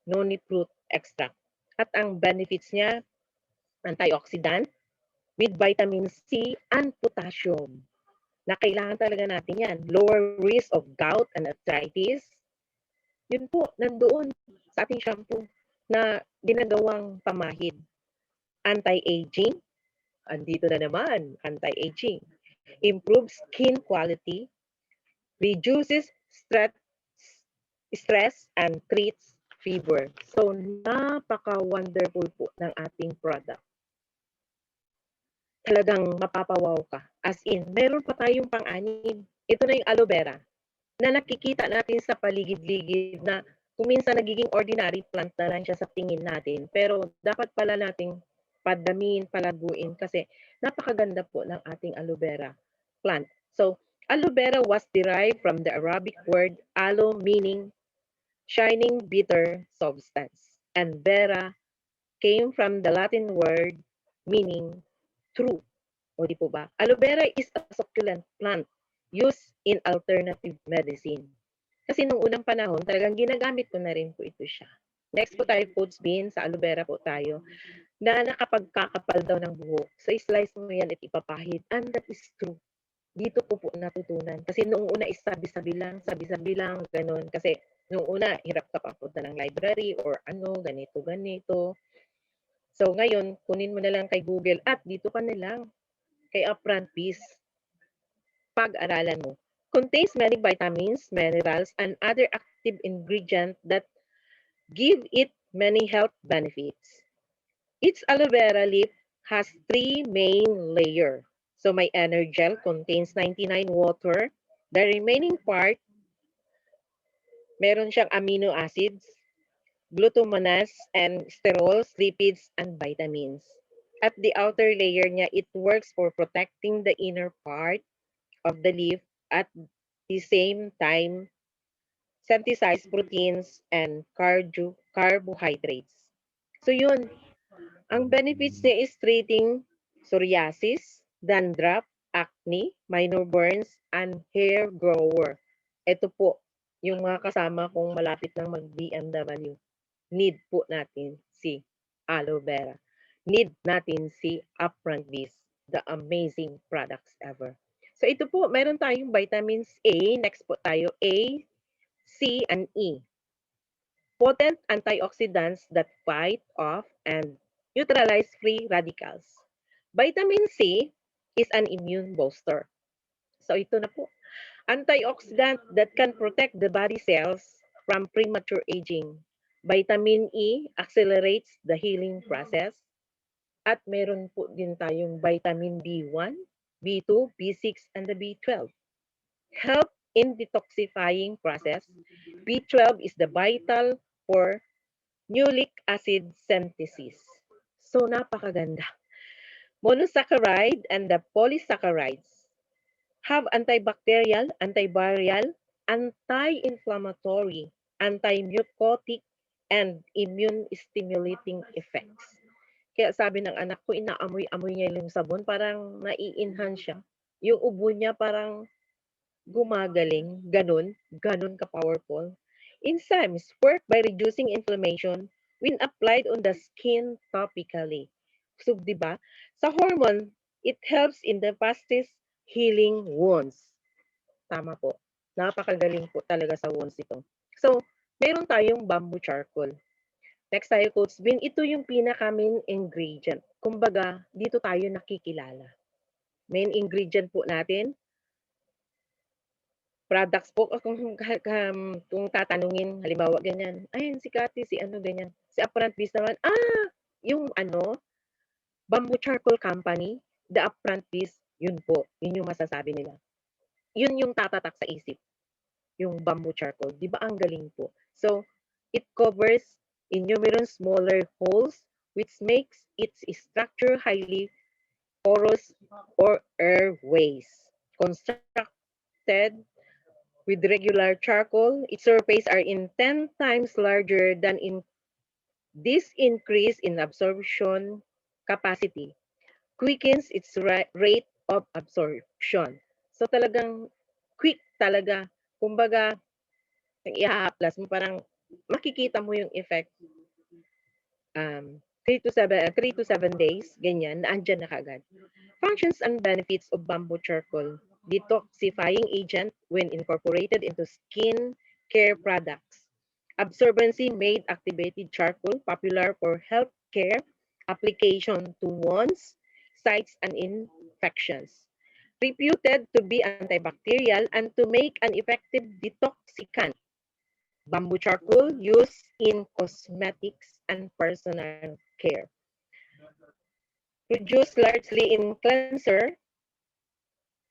Noni fruit extract. At ang benefits niya, antioxidant with vitamin C and potassium. Na kailangan talaga natin yan. Lower risk of gout and arthritis. Yun po, nandoon sa ating shampoo na ginagawang pamahid. Anti-aging, andito na naman, anti-aging. Improves skin quality, reduces stress and treats fever. So, napaka-wonderful po ng ating product. Talagang mapapawaw ka. As in, meron pa tayong pang-anim. Ito na yung aloe vera na nakikita natin sa paligid-ligid na kung minsan nagiging ordinary plant na lang siya sa tingin natin. Pero dapat pala nating padamin, palaguin kasi napakaganda po ng ating aloe vera plant. So, aloe vera was derived from the Arabic word aloe meaning shining bitter substance. And vera came from the Latin word meaning true. O di po ba? Aloe vera is a succulent plant used in alternative medicine. Kasi nung unang panahon, talagang ginagamit ko na rin po ito siya. Next po tayo, Coach Bean, sa aloe vera po tayo, na nakapagkakapal daw ng buhok. So, slice mo yan at ipapahid. And that is true. Dito po natutunan. Kasi nung una is sabi-sabi lang, ganun. Kasi nung una, hirap ka pa punta ng library or ano, ganito. So, ngayon, kunin mo na lang kay Google at dito ka na lang kay Upfront Peace. Pag-aralan mo. Contains many vitamins, minerals, and other active ingredients that give it many health benefits. Each aloe vera leaf has 3 main layers. So, my Energel contains 99 water. The remaining part, meron siyang amino acids, glutamines, and sterols, lipids, and vitamins. At the outer layer niya, it works for protecting the inner part of the leaf at the same time synthesize proteins and carbohydrates. So yun, ang benefits niya is treating psoriasis, dandruff, acne, minor burns, and hair grower. Ito po, yung mga kasama kong malapit ng mag-BMW. Need po natin si aloe vera. Need natin si Upfront Bees, the amazing products ever. So ito po, meron tayong vitamins A. Next po tayo, A, C, and E. Potent antioxidants that fight off and neutralize free radicals. Vitamin C is an immune booster. So ito na po. Antioxidant that can protect the body cells from premature aging. Vitamin E accelerates the healing process. At meron po din tayong vitamin B1, B2, B6, and the B12. Help in detoxifying process. B12 is the vital for nucleic acid synthesis. So, napakaganda. Monosaccharide and the polysaccharides have antibacterial, antiviral, anti-inflammatory, anti-mucotic, and immune-stimulating effects. Kaya sabi ng anak ko, inaamoy-amoy niya yung sabon, parang nai-enhance siya. Yung ubo niya parang gumagaling, ganun ka-powerful. Enzymes work by reducing inflammation when applied on the skin topically. So, di ba? Sa hormone, it helps in the fastest healing wounds. Tama po. Napakagaling po talaga sa wounds ito. So, meron tayong bamboo charcoal. Next tayo, Coach Bean. Ito yung pinaka-main ingredient. Kumbaga, dito tayo nakikilala. Main ingredient po natin, products po, kung tatanungin, halimbawa ganyan, ayun si Cathy, si ano ganyan. Si Upfront Bees naman, yung Bamboo Charcoal Company, the Upfront Bees, yun po, yun yung masasabi nila. Yun yung tatatak sa isip, yung bamboo charcoal. Di ba ang galing po? So, it covers innumerable smaller holes which makes its structure highly porous or airways. Constructed with regular charcoal, its surface are in 10 times larger than in this increase in absorption capacity quickens its rate of absorption. So talagang quick talaga. Kumbaga, nang ihahaplas mo, parang makikita mo yung effect 3 to 7 days, ganyan, na andyan na kagad. Functions and benefits of bamboo charcoal. Detoxifying agent when incorporated into skin care products. Absorbency made activated charcoal popular for health care application to wounds, sites, and infections. Reputed to be antibacterial and to make an effective detoxicant. Bamboo charcoal used in cosmetics and personal care. Produced largely in cleanser,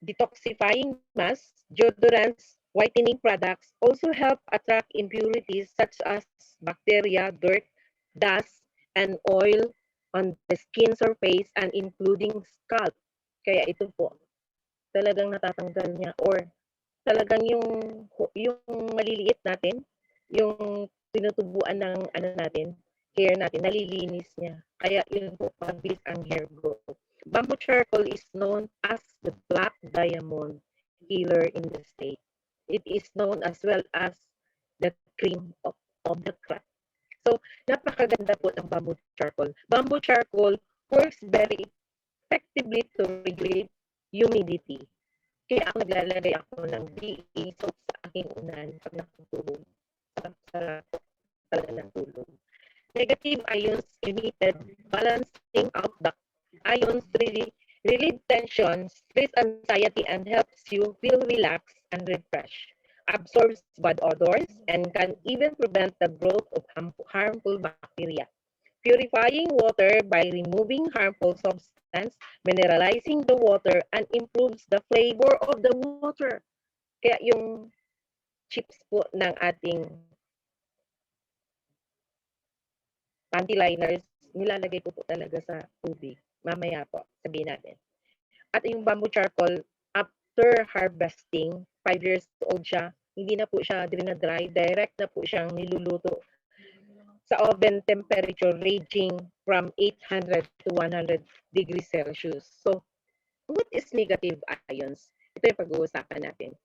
detoxifying masks, deodorants, whitening products also help attract impurities such as bacteria, dirt, dust, and oil on the skin surface and including scalp. Kaya ito po, talagang natatanggal niya or talagang yung maliliit natin, yung tinutubuan ng ano natin, hair natin, nalilinis niya. Kaya yun po, pabilis ang hair growth. Bamboo charcoal is known as the black diamond healer in the state. It is known as well as the cream of the crop. So, napakaganda po ng bamboo charcoal. Bamboo charcoal works very effectively to regulate humidity. Kaya ako naglalagay ako ng DE soap sa aking unan pag nakatulog. Sarap talaga ng tulog. Negative ions emitted, balancing out the ions relieve tension, stress, anxiety, and helps you feel relaxed and refreshed. Absorbs bad odors and can even prevent the growth of harmful bacteria. Purifying water by removing harmful substance, mineralizing the water, and improves the flavor of the water. Kaya yung chips po ng ating panty liners, nilalagay po talaga sa tubig. Mamaya po, sabihin natin. At yung bamboo charcoal, after harvesting, 5 years old siya, hindi na po siya dry, direct na po siyang niluluto sa oven temperature ranging from 800 to 100 degrees Celsius. So, what is negative ions? Ito yung pag-uusapan natin.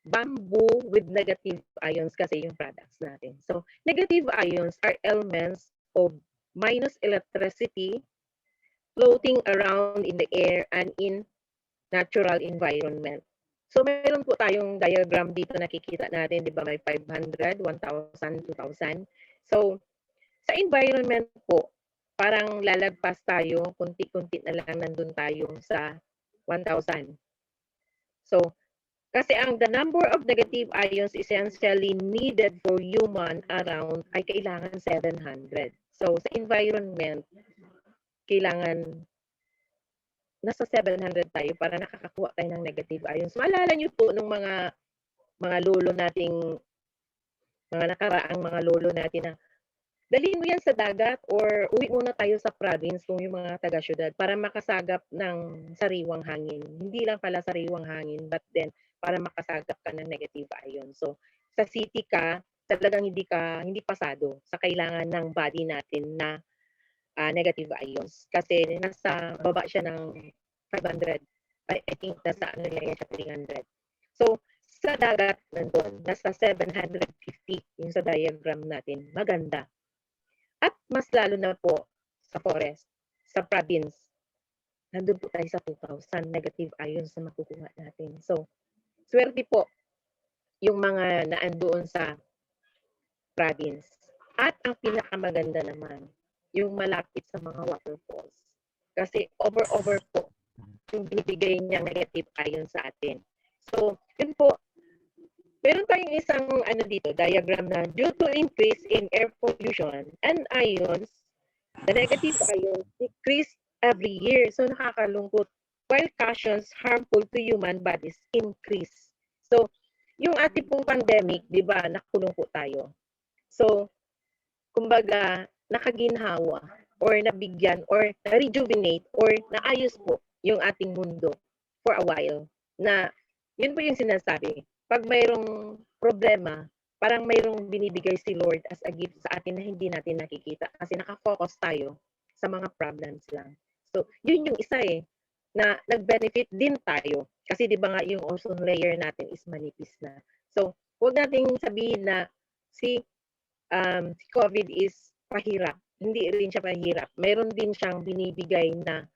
Bamboo with negative ions kasi yung products natin. So, negative ions are elements of minus electricity floating around in the air and in natural environment. So, meron po tayong diagram dito nakikita natin, di ba? May 500, 1,000, 2,000. So, sa environment po, parang lalagpas tayo, kunti-kunti na lang nandun tayo sa 1,000. So, kasi the number of negative ions essentially needed for human around ay kailangan 700. So, sa environment, kailangan nasa 700 tayo para nakakakuha tayo ng negative ions. Maalala niyo po nung mga lolo nating, mga nakaraang mga lolo natin na dalhin mo yan sa dagat or uwi muna tayo sa province kung yung mga taga-syudad para makasagap ng sariwang hangin. Hindi lang pala sariwang hangin, but then para makasagap ka ng negative ion. So, sa city ka, talagang hindi pasado sa kailangan ng body natin na negative ions. Kasi nasa baba siya ng 500. I think nasa ano lang siya 300. So, sa dagat nandun, nasa 750 yung sa diagram natin. Maganda. At mas lalo na po sa forest, sa province, nandun po tayo sa 2,000 negative ions na makukuha natin. So, swerte po yung mga naandoon sa province. At ang pinakamaganda naman, yung malapit sa mga waterfalls. Kasi over po yung binibigay niyang negative ion sa atin. So, yun po, meron tayong isang dito, diagram na due to increase in air pollution and ions, the negative ions decrease every year. So nakakalungkot. While cautions harmful to human bodies increase. So yung ating pong pandemic, di ba, nakulong po tayo. So, kumbaga, nakaginhawa or nabigyan or na-rejuvenate or naayos po yung ating mundo for a while. Na yun po yung sinasabi. Pag mayroong problema, parang mayroong binibigay si Lord as a gift sa atin na hindi natin nakikita kasi nakafocus tayo sa mga problems lang. So, yun yung isa na nag-benefit din tayo. Kasi di ba nga yung ozone layer natin is manipis na. So, huwag nating sabihin na si COVID is pahirap. Hindi rin siya pahirap. Meron din siyang binibigay na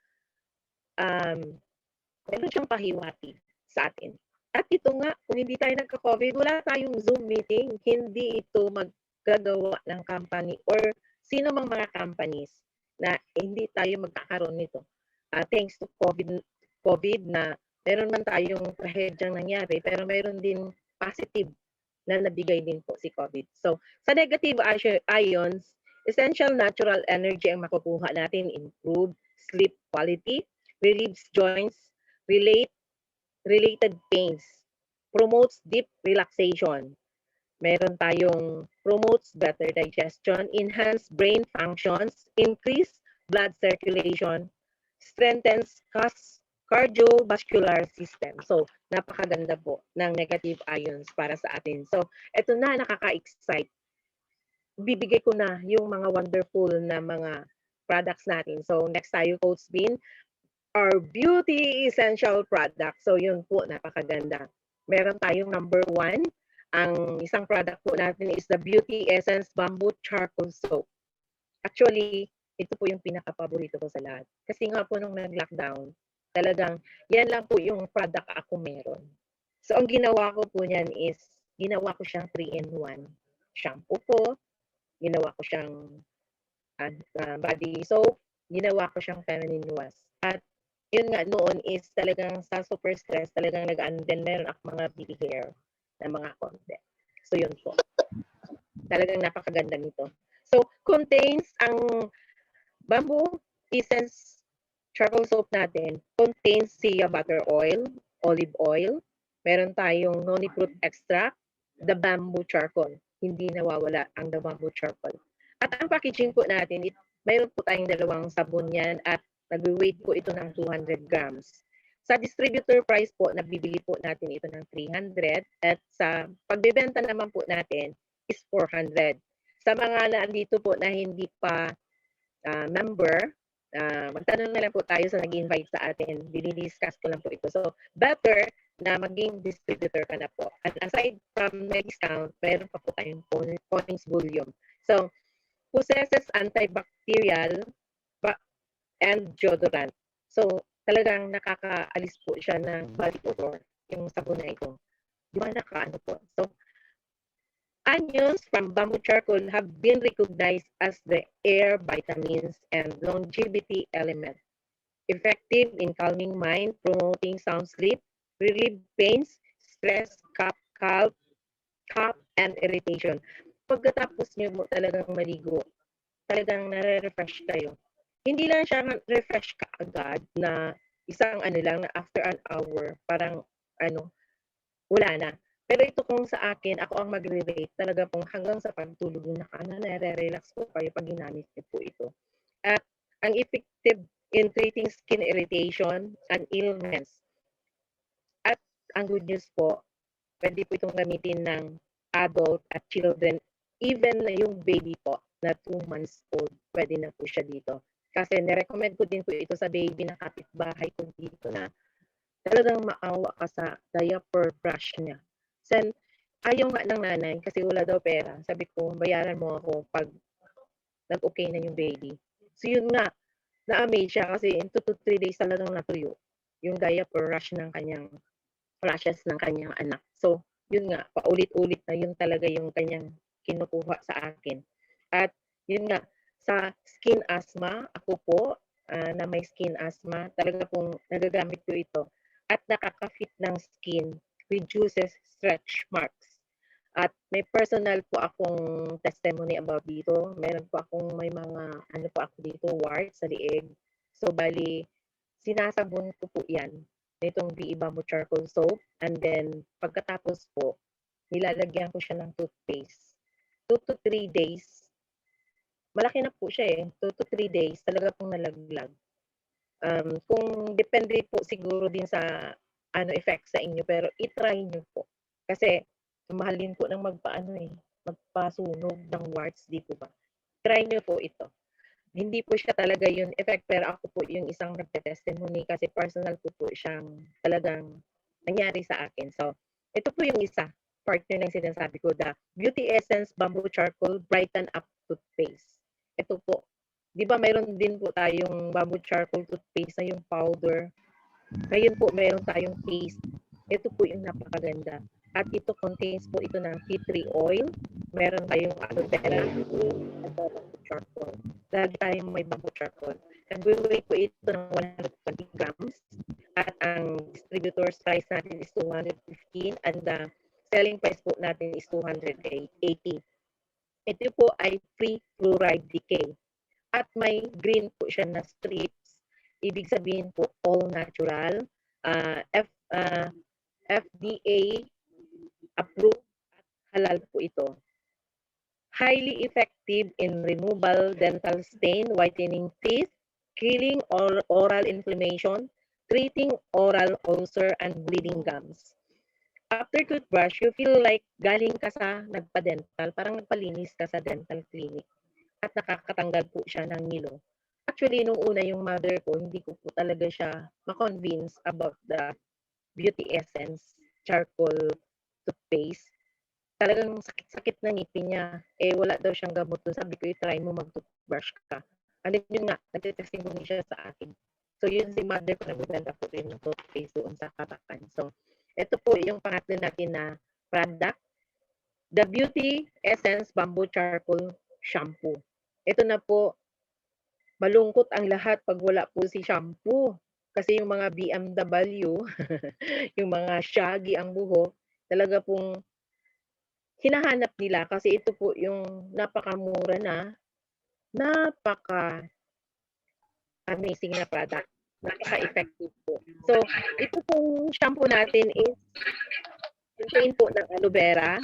meron siyang pahiwati sa atin. At ito nga, kung hindi tayo nagka-COVID, wala tayong Zoom meeting. Hindi ito maggagawa ng company or sino mang mga companies na hindi tayo magkakaroon nito. Thanks to COVID na meron man tayong trahedyang nangyari, pero meron din positive na nabigay din po si COVID. So, sa negative ions, essential natural energy ang makukuha natin, improve sleep quality, relieves joints, related pains, promotes deep relaxation. Meron tayong promotes better digestion, enhance brain functions, increase blood circulation, strengthens cardiovascular system. So, napakaganda po ng negative ions para sa atin. So, eto na, nakaka-excite. Bibigay ko na yung mga wonderful na mga products natin. So, next tayo, Coach Bean, our beauty essential product. So, yun po, napakaganda. Meron tayong number 1. Ang isang product po natin is the Beauty Essence Bamboo Charcoal Soap. Actually, ito po yung pinaka-paborito ko sa lahat. Kasi nga po nung nag-lockdown, talagang yan lang po yung product ako meron. So, ang ginawa ko po niyan is, ginawa ko siyang 3-in-1. Shampoo po, ginawa ko siyang body soap, ginawa ko siyang feminine wash. At yun nga noon is talagang sa super stress, talagang nag-ano din, meron ako mga baby hair na mga konti. So, yun po. Talagang napakaganda nito. So, contains ang Bamboo Essence Charcoal Soap natin, contains shea butter oil, olive oil, meron tayong noni fruit extract, the bamboo charcoal. Hindi nawawala ang the bamboo charcoal. At ang packaging po natin, mayroon po tayong 2 sabon yan at nag-weight po ito ng 200 grams. Sa distributor price po, nabibili po natin ito ng 300 at sa pagbebenta naman po natin is 400. Sa mga nandito po na hindi pa member, magtanong na lang po tayo sa nag-invite sa atin. Dinidiscuss ko lang po ito. So, better na maging distributor ka na po. And aside from may discount, meron pa po tayong points volume. So, possesses antibacterial and deodorant. So, talagang nakakaalis po siya ng body odor, yung sabon na ito. Di ba nakaano po? So, onions from bamboo charcoal have been recognized as the air vitamins and longevity element. Effective in calming mind, promoting sound sleep, relieve pains, stress, cough, and irritation. Pagkatapos nyo mo talagang maligo, talagang nare-refresh kayo. Hindi lang siya refresh ka agad na isang ano lang na after an hour, parang wala na. Pero ito kung sa akin, ako ang magre-rate talaga pong hanggang sa pagtulog na nare-relax po kayo pag ginamit niyo po ito. At ang effective in treating skin irritation and illness. At ang good news po, pwede po itong gamitin ng adult at children, even na yung baby po na 2 months old, pwede na po siya dito. Kasi nirecommend ko din po ito sa baby na kapitbahay ko dito na talagang maawa ka sa diaper brush niya. Sen, ayaw nga ng nanay kasi wala daw pera. Sabi ko, bayaran mo ako pag nag-okay na yung baby. So yun nga, na-amaze siya kasi in 2 to 3 days talagang natuyo yung diaper brush ng kanyang rashes ng kanyang anak. So, yun nga, paulit-ulit na yun talaga yung kanyang kinukuha sa akin. At yun nga, sa skin asthma, ako po na may skin asthma, talaga pong nagagamit ko ito. At nakaka-fit ng skin, reduces stretch marks. At may personal po akong testimony about dito. Meron po akong may mga, po ako dito, warts sa liig. So, bali, sinasabon ko po yan nitong BE Bamboo Charcoal Soap. And then, pagkatapos po, nilalagyan ko siya ng toothpaste. 2 to 3 days, malaki na po siya 2 to 3 days, talaga pong nalaglag. Kung depende po siguro din sa effect sa inyo, pero itry nyo po. Kasi, mahal din po ng magpasunog ng warts, di po ba? Try nyo po ito. hindi po siya talaga yung effect, pero ako po yung isang nagte-testimony kasi personal ko po siyang talagang nangyari sa akin. So, ito po yung isa, partner ng sinasabi ko, the Beauty Essence Bamboo Charcoal Brighten Up Toothpaste. Ito po, di ba mayroon din po tayong bamboo charcoal toothpaste na yung powder. Ngayon po, mayroon tayong paste. Ito po yung napakaganda. At ito contains po ito ng tea tree oil. Meron tayong aloe vera at bamboo charcoal. Lagi tayong may bamboo charcoal. Nag-weight po ito ng 120 grams. At ang distributor's price natin is 215 and the selling price po natin is 280. Ito po ay free fluoride decay. At may green po siya na strips. Ibig sabihin po all natural, FDA approved at halal po ito. Highly effective in removal dental stain, whitening teeth, killing oral inflammation, treating oral ulcer and bleeding gums. After toothbrush, you feel like galing ka sa nagpa-dental, parang nagpalinis ka sa dental clinic at nakakatanggal po siya ng ngilo. Actually, nung una yung mother ko, hindi ko po talaga siya ma-convince about the Beauty Essence charcoal toothpaste. Talagang sakit-sakit na ngipin niya. Eh, wala daw siyang gamot doon. Sabi ko, i-try mo mag-toothbrush ka. And then yun nga, nag-testimony siya sa akin. So, yun si mother ko, nagbibenta po rin ng toothpaste doon sa Katakan. So, ito po yung pangatlo natin na product. The Beauty Essence Bamboo Charcoal Shampoo. Ito na po, malungkot ang lahat pag wala po si shampoo. Kasi yung mga BMW, yung mga shaggy ang buhok, talaga pong hinahanap nila kasi ito po yung napakamura na, napaka-amazing na product. Napaka-effective po. So, ito pong shampoo natin is contain po ng aloe vera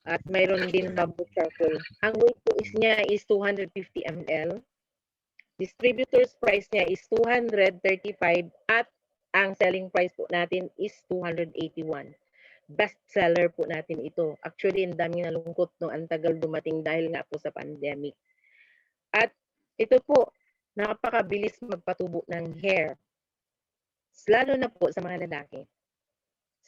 at mayroon din bamboo charcoal. Ang weight po niya is 250 ml. Distributor's price niya is 235 at ang selling price po natin is 281. Best seller po natin ito. Actually, ang daming nalungkot nung ang tagal dumating dahil nga po sa pandemic. At ito po, napakabilis magpatubo ng hair. Lalo na po sa mga lalaki.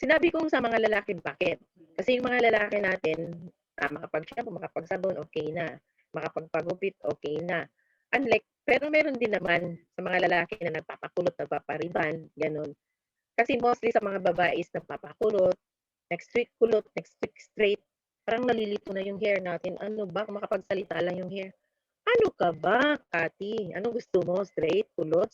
Sinabi kong sa mga lalaki, bakit? Kasi yung mga lalaki natin, makapag-shampoo, makapagsabon, okay na. Makapagpagupit, okay na. Unlike, pero meron din naman sa mga lalaki na nagpapakulot, nagpapariban, ganun. Kasi mostly sa mga babae is nagpapakulot, next week kulot, next week straight. Parang nalilito na yung hair natin. Ano ba? Kung makapagsalita lang yung hair. Ano ka ba, Kati? Anong gusto mo? Straight kulot?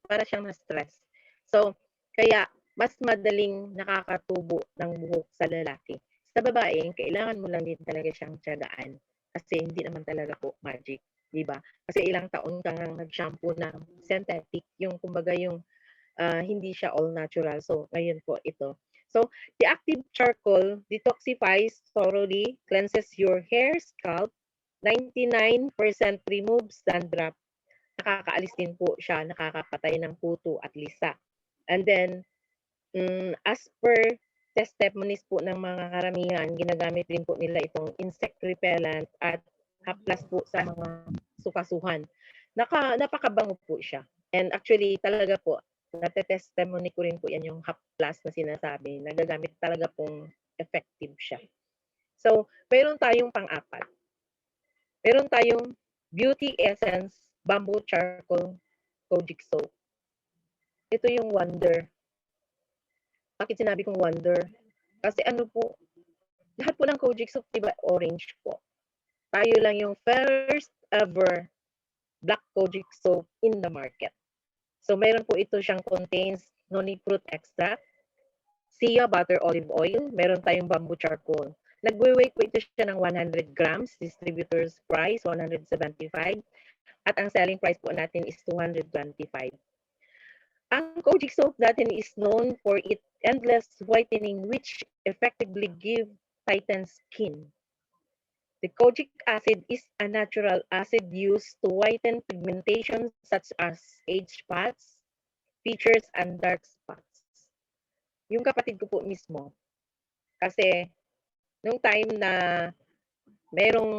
Para siyang na-stress. So, kaya mas madaling nakakatubo ng buhok sa lalaki. Sa babae, kailangan mo lang din talaga siyang tiyagaan. Kasi hindi naman talaga po magic. Diba? Kasi ilang taon kang nag-shampoo na synthetic, yung kumbaga yung hindi siya all natural. So, ngayon po ito. So, the active charcoal detoxifies thoroughly, cleanses your hair, scalp, 99% removes dandruff. Nakakaalis din po siya, nakakapatay ng kuto at lisa. And then, as per testimonies po ng mga karamihan, ginagamit din po nila itong insect repellent at haplas po sa mga sukasuhan. Napakabango po siya. And actually, talaga po, nate-testimony ko rin po yan yung haplas na sinasabi. Nagagamit talaga pong effective siya. So, meron tayong pang-apat. Meron tayong Beauty Essence Bamboo Charcoal Kojic Soap. Ito yung wonder. Bakit sinabi kong wonder? Kasi ano po, lahat po ng Kojic Soap, diba, orange po. Tayo lang yung first ever black Kojic soap in the market. So, meron po ito siyang contains noni fruit extract, shea butter olive oil, meron tayong bamboo charcoal. Nagwe-weight po ito siya ng 100 grams, distributor's price 175, at ang selling price po natin is 225. Ang Kojic soap natin is known for its endless whitening which effectively give tighten skin. The kojic acid is a natural acid used to whiten pigmentation such as age spots, features, and dark spots. Yung kapatid ko po mismo, kasi nung time na merong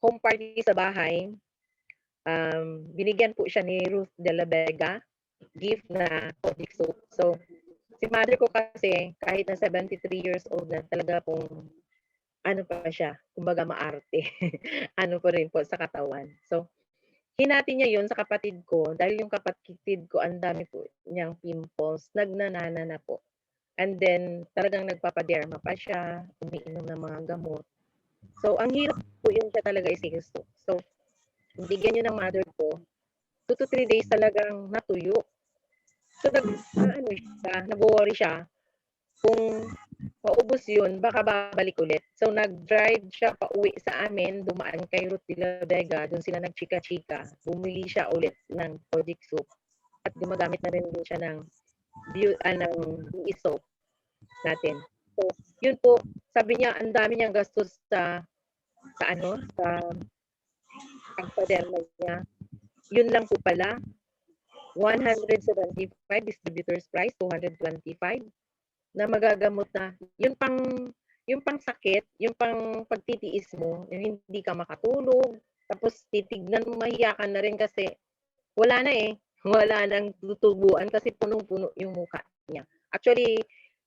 home party sa bahay, binigyan po siya ni Ruth de la Vega gift na Kojic soap. So, si mother ko kasi kahit na 73 years old na, talaga pong ano pa siya, kumbaga maarte. Ano pa rin po sa katawan. So, hinati niya yun sa kapatid ko dahil yung kapatid ko ang dami po niyang pimples, nagnanana na po. And then talagang nagpapaderma pa siya, umiinom ng mga gamot. So, ang hirap po yun siya talaga isigusto. So, bigyan niyo ng mother ko, 2 to 3 days talagang natuyo. So, nag-worry siya kung maubos yun, baka babalik ulit. So, nag-drive siya pa uwi sa amin, dumaan kay Ruth de la Vega, doon sila nagchika-chika. Bumili siya ulit ng Kojic soap. At gumagamit na rin din siya ng BE soap natin. So, yun po, sabi niya, ang dami niyang gastos sa pagpaderma niya. Yun lang po pala, 175 distributor's price, 225 na magagamot na yung pang sakit, yung pang pagtitiis mo, yung hindi ka makatulog, tapos titignan mo, mahiya ka na rin kasi wala na wala nang tutubuan kasi punong-puno yung mukha niya. Actually,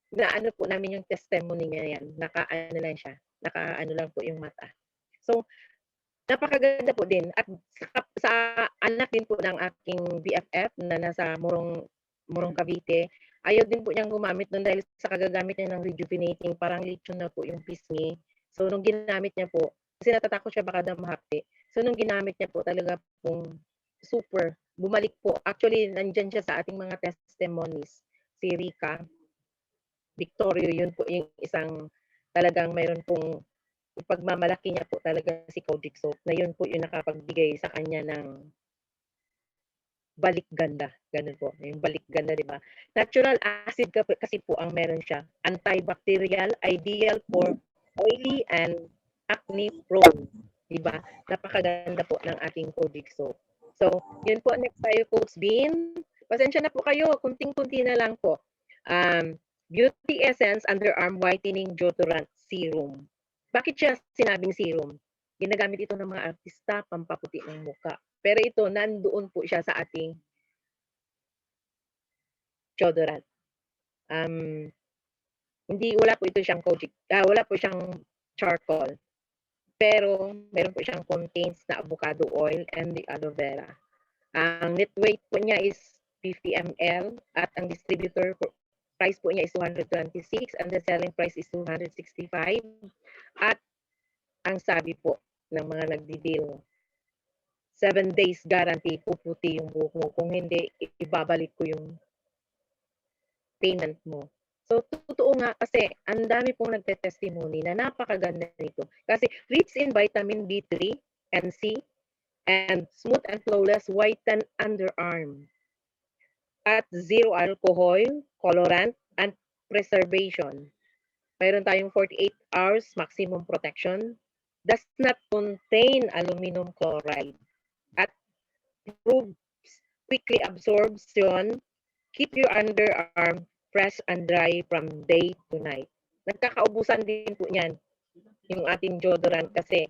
naano po namin yung testimony niya yan, naka-ano lang siya, naka-ano lang po yung mata. So, napakaganda po din at sa anak din po ng aking BFF na nasa Morong Cavite, ayaw din po niyang gumamit nun dahil sa kagagamit niya ng rejuvenating, parang lechon na po yung pisngi. So, nung ginamit niya po, kasi natatakot siya baka daw mahapdi. So, nung ginamit niya po talaga pong super, bumalik po. Actually, nandyan siya sa ating mga testimonies. Si Rica Victorio, yun po yung isang talagang mayroon pong pagmamalaki niya po talaga si Kojic soap na yun po yung nakapagbigay sa kanya ng balik ganda. Ganun po. Yung balik ganda, di ba? Natural acid kasi po ang meron siya. Antibacterial, ideal for oily and acne prone. Di ba? Napakaganda po ng ating Kojic soap. So, yun po. Next tayo, Coach Bean. Pasensya na po kayo. Kunting-kunti na lang po. Beauty Essence Underarm Whitening Deodorant Serum. Bakit siya sinabing serum? Ginagamit ito ng mga artista, pampaputi ng muka. Pero ito, nandoon po siya sa ating deodorant. Wala po ito siyang Kojic, wala po siyang charcoal. Pero, meron po siyang contains na avocado oil and the aloe vera. Ang net weight po niya is 50 ml at ang distributor price po niya is 226 and the selling price is 265. At ang sabi po ng mga nagdi-deal, 7 days guarantee, puputi yung buhok mo. Kung hindi, ibabalik ko yung payment mo. So, totoo nga kasi ang dami pong nagte-testimony na napakaganda nito. Kasi rich in vitamin B3 and C and smooth and flawless whiten underarm. At zero alcohol, colorant, and preservation. Mayroon tayong 48 hours maximum protection. Does not contain aluminum chloride. At proves quickly absorption. Keep your underarm fresh and dry from day to night. Nagkakaubusan din po niyan yung ating deodorant kasi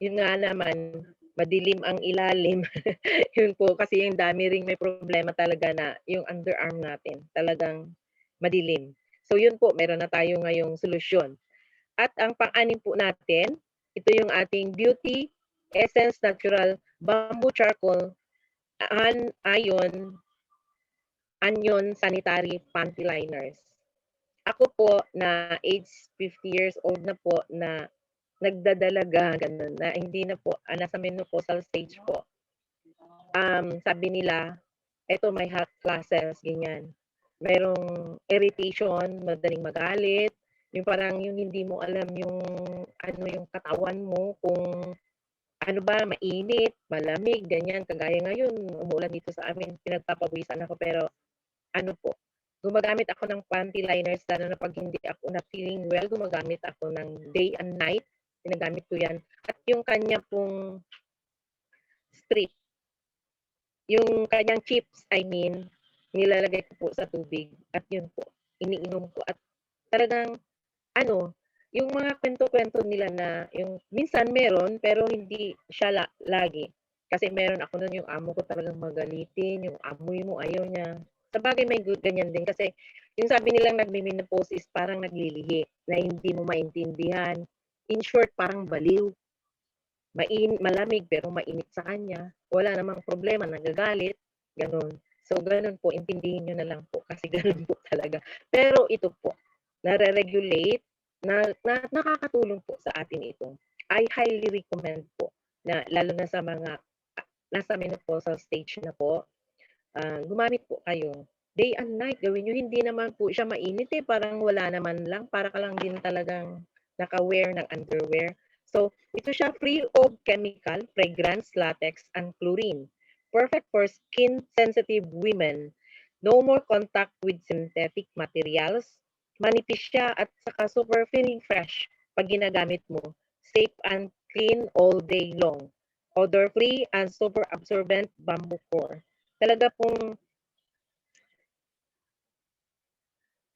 yun nga naman, madilim ang ilalim. Yun po kasi yung dami ring may problema talaga na yung underarm natin talagang madilim. So yun po, meron na tayo ngayong solusyon. At ang pang-anim po natin, ito yung ating Beauty Essence Natural Bamboo Charcoal Onion Sanitary Panty Liners. Ako po na age 50 years old na po na nagdadalaga, ganun, na hindi na po, nasa menopausal stage po. Sabi nila, eto may health classes, ganyan. Merong irritation, madaling magalit, yung parang yung hindi mo alam yung ano yung katawan mo, kung ano ba, mainit, malamig, ganyan. Kagaya ngayon, umuulan dito sa amin, pinagpapawisan ako, pero ano po, gumagamit ako ng panty liners, lalo na pag hindi ako na feeling well, gumagamit ako ng day and night, ginagamit ko yan. At yung kanya pong strip, yung kanyang chips, nilalagay ko po sa tubig, at yun po, iniinom ko, at talagang, yung mga kwento-kwento nila na, yung minsan meron, pero hindi siya lagi. Kasi meron ako nun yung amo ko talagang magalitin, yung amoy mo ayaw niya. Sabagay may ganyan din kasi yung sabi nilang nagme-menopause is parang naglilihi na hindi mo maintindihan. In short, parang baliw. Malamig pero mainit sa kanya. Wala namang problema, nagagalit, ganun. So ganun po, intindihin nyo na lang po kasi ganun po talaga. Pero ito po, nare-regulate, nakakatulong po sa atin ito. I highly recommend po na lalo na sa mga nasa menopausal stage na po, gumamit po kayo. Day and night, gawin nyo. Hindi naman po siya mainit parang wala naman lang. Para ka lang din talagang naka-wear ng underwear. So, ito siya free of chemical, fragrance, latex, and chlorine. Perfect for skin-sensitive women. No more contact with synthetic materials. Manipis siya at saka super feeling fresh pag ginagamit mo. Safe and clean all day long. Odor-free and super absorbent bamboo core. Talaga pong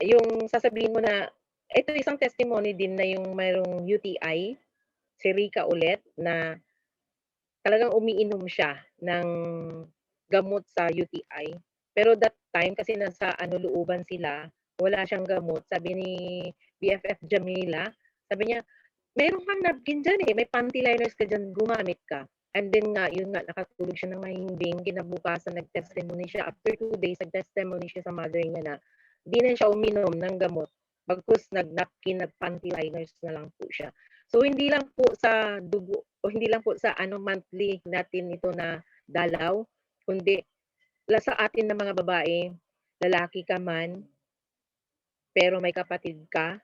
yung sasabihin mo na ito isang testimony din na yung mayroong UTI, si Rica ulit, na talagang umiinom siya ng gamot sa UTI. Pero that time, kasi nasa looban sila, wala siyang gamot. Sabi ni BFF Jamila, sabi niya, meron kang napkin dyan may panty liners ka dyan, gumamit ka. And then nga, yun nga, nakatulog siya ng mahimbing, kinabukasan, nag-testimony siya. After 2 days, nag-testimony siya sa mother niya na di na siya uminom ng gamot. Bagkus nag-napkin, nag-panty liners na lang po siya. So, hindi lang po sa dugo, o hindi lang po sa monthly natin ito na dalaw, kundi sa atin na mga babae, lalaki ka man, pero may kapatid ka,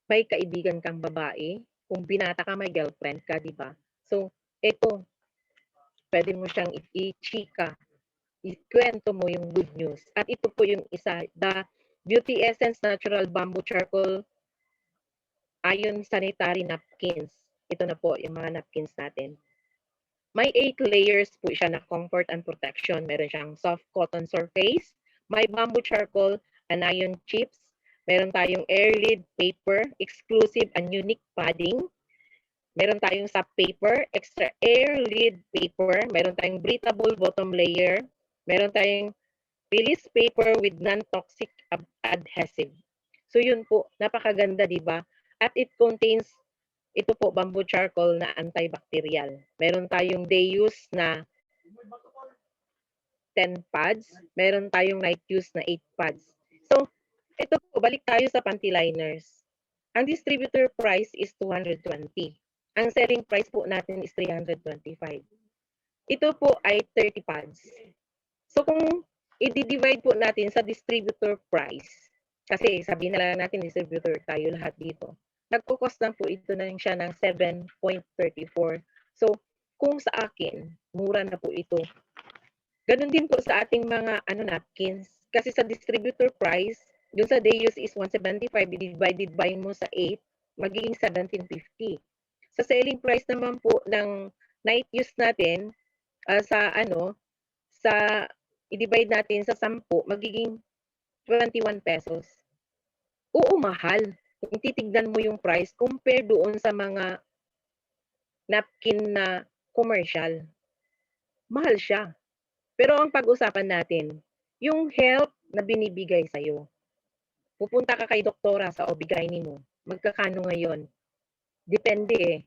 may kaibigan kang babae, kung binata ka, may girlfriend ka, di ba? So, ito, pwede mo siyang i-chika, ikwento mo yung good news. At ito po yung isa, the Beauty Essence Natural Bamboo Charcoal Iron Sanitary Napkins. Ito na po yung mga napkins natin. May 8 layers po siya na comfort and protection. Meron siyang soft cotton surface, may bamboo charcoal and iron chips, meron tayong air lid paper, exclusive and unique padding, meron tayong sap paper, extra air lid paper, meron tayong breathable bottom layer, meron tayong release paper with non-toxic adhesive. So yun po, napakaganda, di ba? At it contains ito po bamboo charcoal na antibacterial. Meron tayong day use na 10 pads, meron tayong night use na 8 pads. So, ito po, balik tayo sa panty liners. Ang distributor price is 220. Ang selling price po natin is 325. Ito po ay 30 pads. So, kung i-divide po natin sa distributor price, kasi sabihin na lang natin distributor tayo lahat dito, nagko-cost lang po ito na siya ng 7.34. So, kung sa akin, mura na po ito. Ganun din po sa ating mga napkins. Kasi sa distributor price, yung sa day use is 175, divided by mo sa 8, magiging 1750. Sa selling price naman po ng night use natin, i-divide natin sa 10, magiging 21 pesos. Oo, mahal. Kung titignan mo yung price, compare doon sa mga napkin na commercial. Mahal siya. Pero ang pag-usapan natin, yung help na binibigay sa'yo. Pupunta ka kay doktora sa OB-GYN mo. Magkakano ngayon? Depende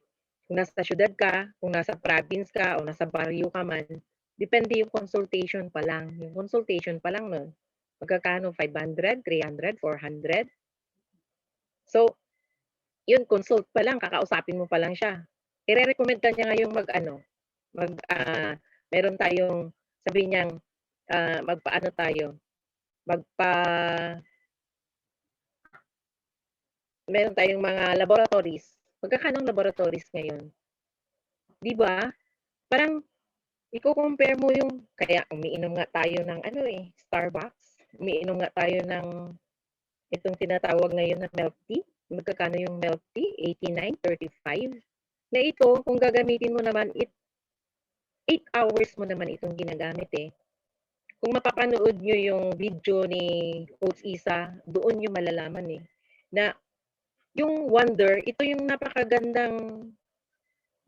Kung nasa syudad ka, kung nasa province ka, o nasa baryo ka man, depende yung consultation pa lang. Yung consultation pa lang nun. Magkakano? 500, 300, 400? So, yun, consult pa lang, kakausapin mo pa lang siya. I-recommend ka niya ngayong meron tayong, sabi niyang, meron tayong mga laboratories. Magkakanong laboratories ngayon? Di ba? Parang, i-compare mo yung, kaya umiinom nga tayo ng Starbucks. Umiinom nga tayo ng itong tinatawag ngayon na milk tea. Magkakano yung milk tea? 89.35. Na ito, kung gagamitin mo naman, 8 hours mo naman itong ginagamit eh. Kung mapapanood nyo yung video ni Coach Isa, doon nyo malalaman eh. Na yung Wonder, ito yung napakagandang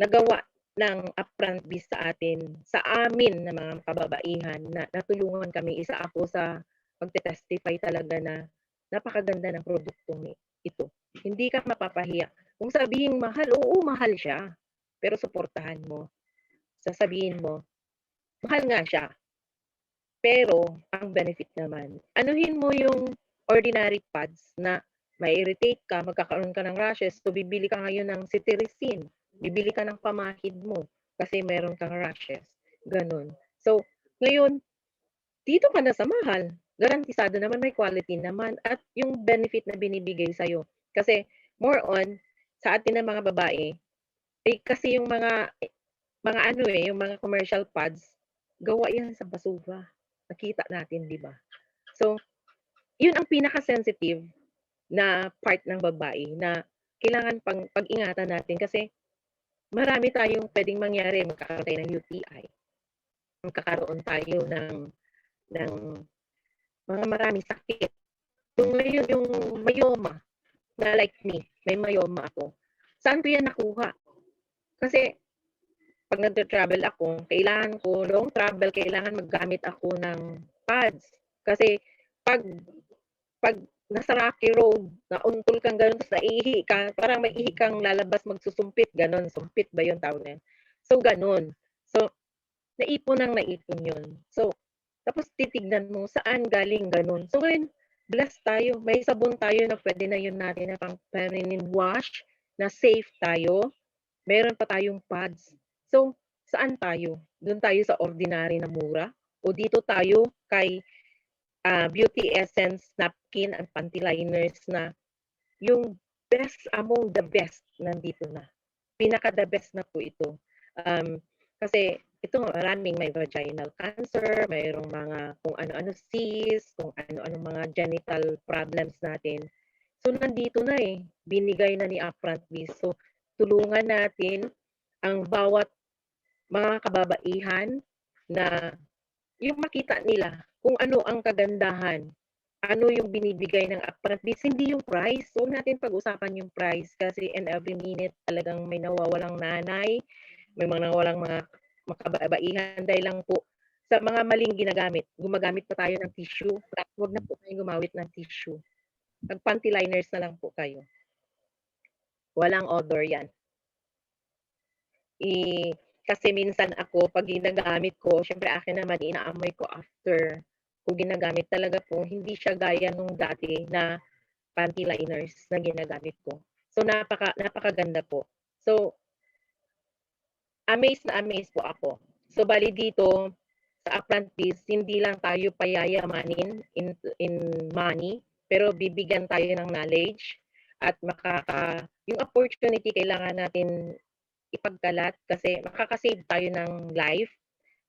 nagawa ng upfront biz sa atin, sa amin na mga kababaihan na natulungan kami. Isa ako sa pagte-testify talaga na napakaganda ng produktong ito. Hindi ka mapapahiya. Kung sabihin mahal, oo, mahal siya. Pero suportahan mo. Sasabihin mo, mahal nga siya. Pero, ang benefit naman, anuhin mo yung ordinary pads na ma-irritate ka, magkakaroon ka ng rashes, so bibili ka ngayon ng cetirizine, bibili ka ng pamahid mo kasi meron kang rashes. Ganun. So, ngayon, dito ka na sa mahal. Garantisado naman, may quality naman at yung benefit na binibigay sa'yo. Kasi, more on, sa atin ng mga babae, kasi yung mga yung mga commercial pads, gawa yan sa basura. Nakita natin, di ba? So, yun ang pinaka-sensitive na part ng babae na kailangan pag-ingatan natin kasi marami tayong pwedeng mangyari. Magkakaroon tayo ng UTI. Magkakaroon tayo ng mga maraming sakit. Yung myoma, na like me, may myoma ako. Saan ko yan nakuha? Kasi pag nag-travel ako, kailangan ko, long travel, kailangan maggamit ako ng pads. Kasi pag nasa rocky road, nauntol kang gano'n, tapos naihi ka, parang may ihi kang lalabas magsusumpit, gano'n. Sumpit ba yun tawag na yun? So, gano'n. So, naipon yun. So, tapos titignan mo, saan galing gano'n. So, ngayon, blessed tayo. May sabon tayo na pwede na yun natin na pang feminine wash, na safe tayo. Meron pa tayong pads. So, saan tayo? Doon tayo sa ordinary na mura? O dito tayo kay Beauty Essence napkin and panty liners na yung best among the best nandito na. Pinaka-the best na po ito. Kasi ito maraming may vaginal cancer, mayroong mga kung ano-ano cysts, kung ano-ano mga genital problems natin. So, nandito na eh. Binigay na ni Upfront Biz. So, tulungan natin ang bawat mga kababaihan na yung makita nila kung ano ang kagandahan, ano yung binibigay ng upfront biz, hindi yung price. Huwag natin pag-usapan yung price kasi in every minute talagang may nawawalang nanay, may mga nawawalang mga kababaihan dahil lang po sa mga maling ginagamit. Gumagamit pa tayo ng tissue. Huwag na po tayong gumamit ng tissue. Mag-panty liners na lang po kayo. Walang odor yan. Kasi minsan ako, pag ginagamit ko, syempre akin naman, inaamoy ko after ko ginagamit talaga po, hindi siya gaya nung dati na panty liners na ginagamit ko. So, napakaganda po. So, amazed po ako. So, bali dito, sa Upfront Biz, hindi lang tayo payayamanin in money, pero bibigyan tayo ng knowledge at yung opportunity kailangan natin ipagkalat kasi makakasave tayo ng life.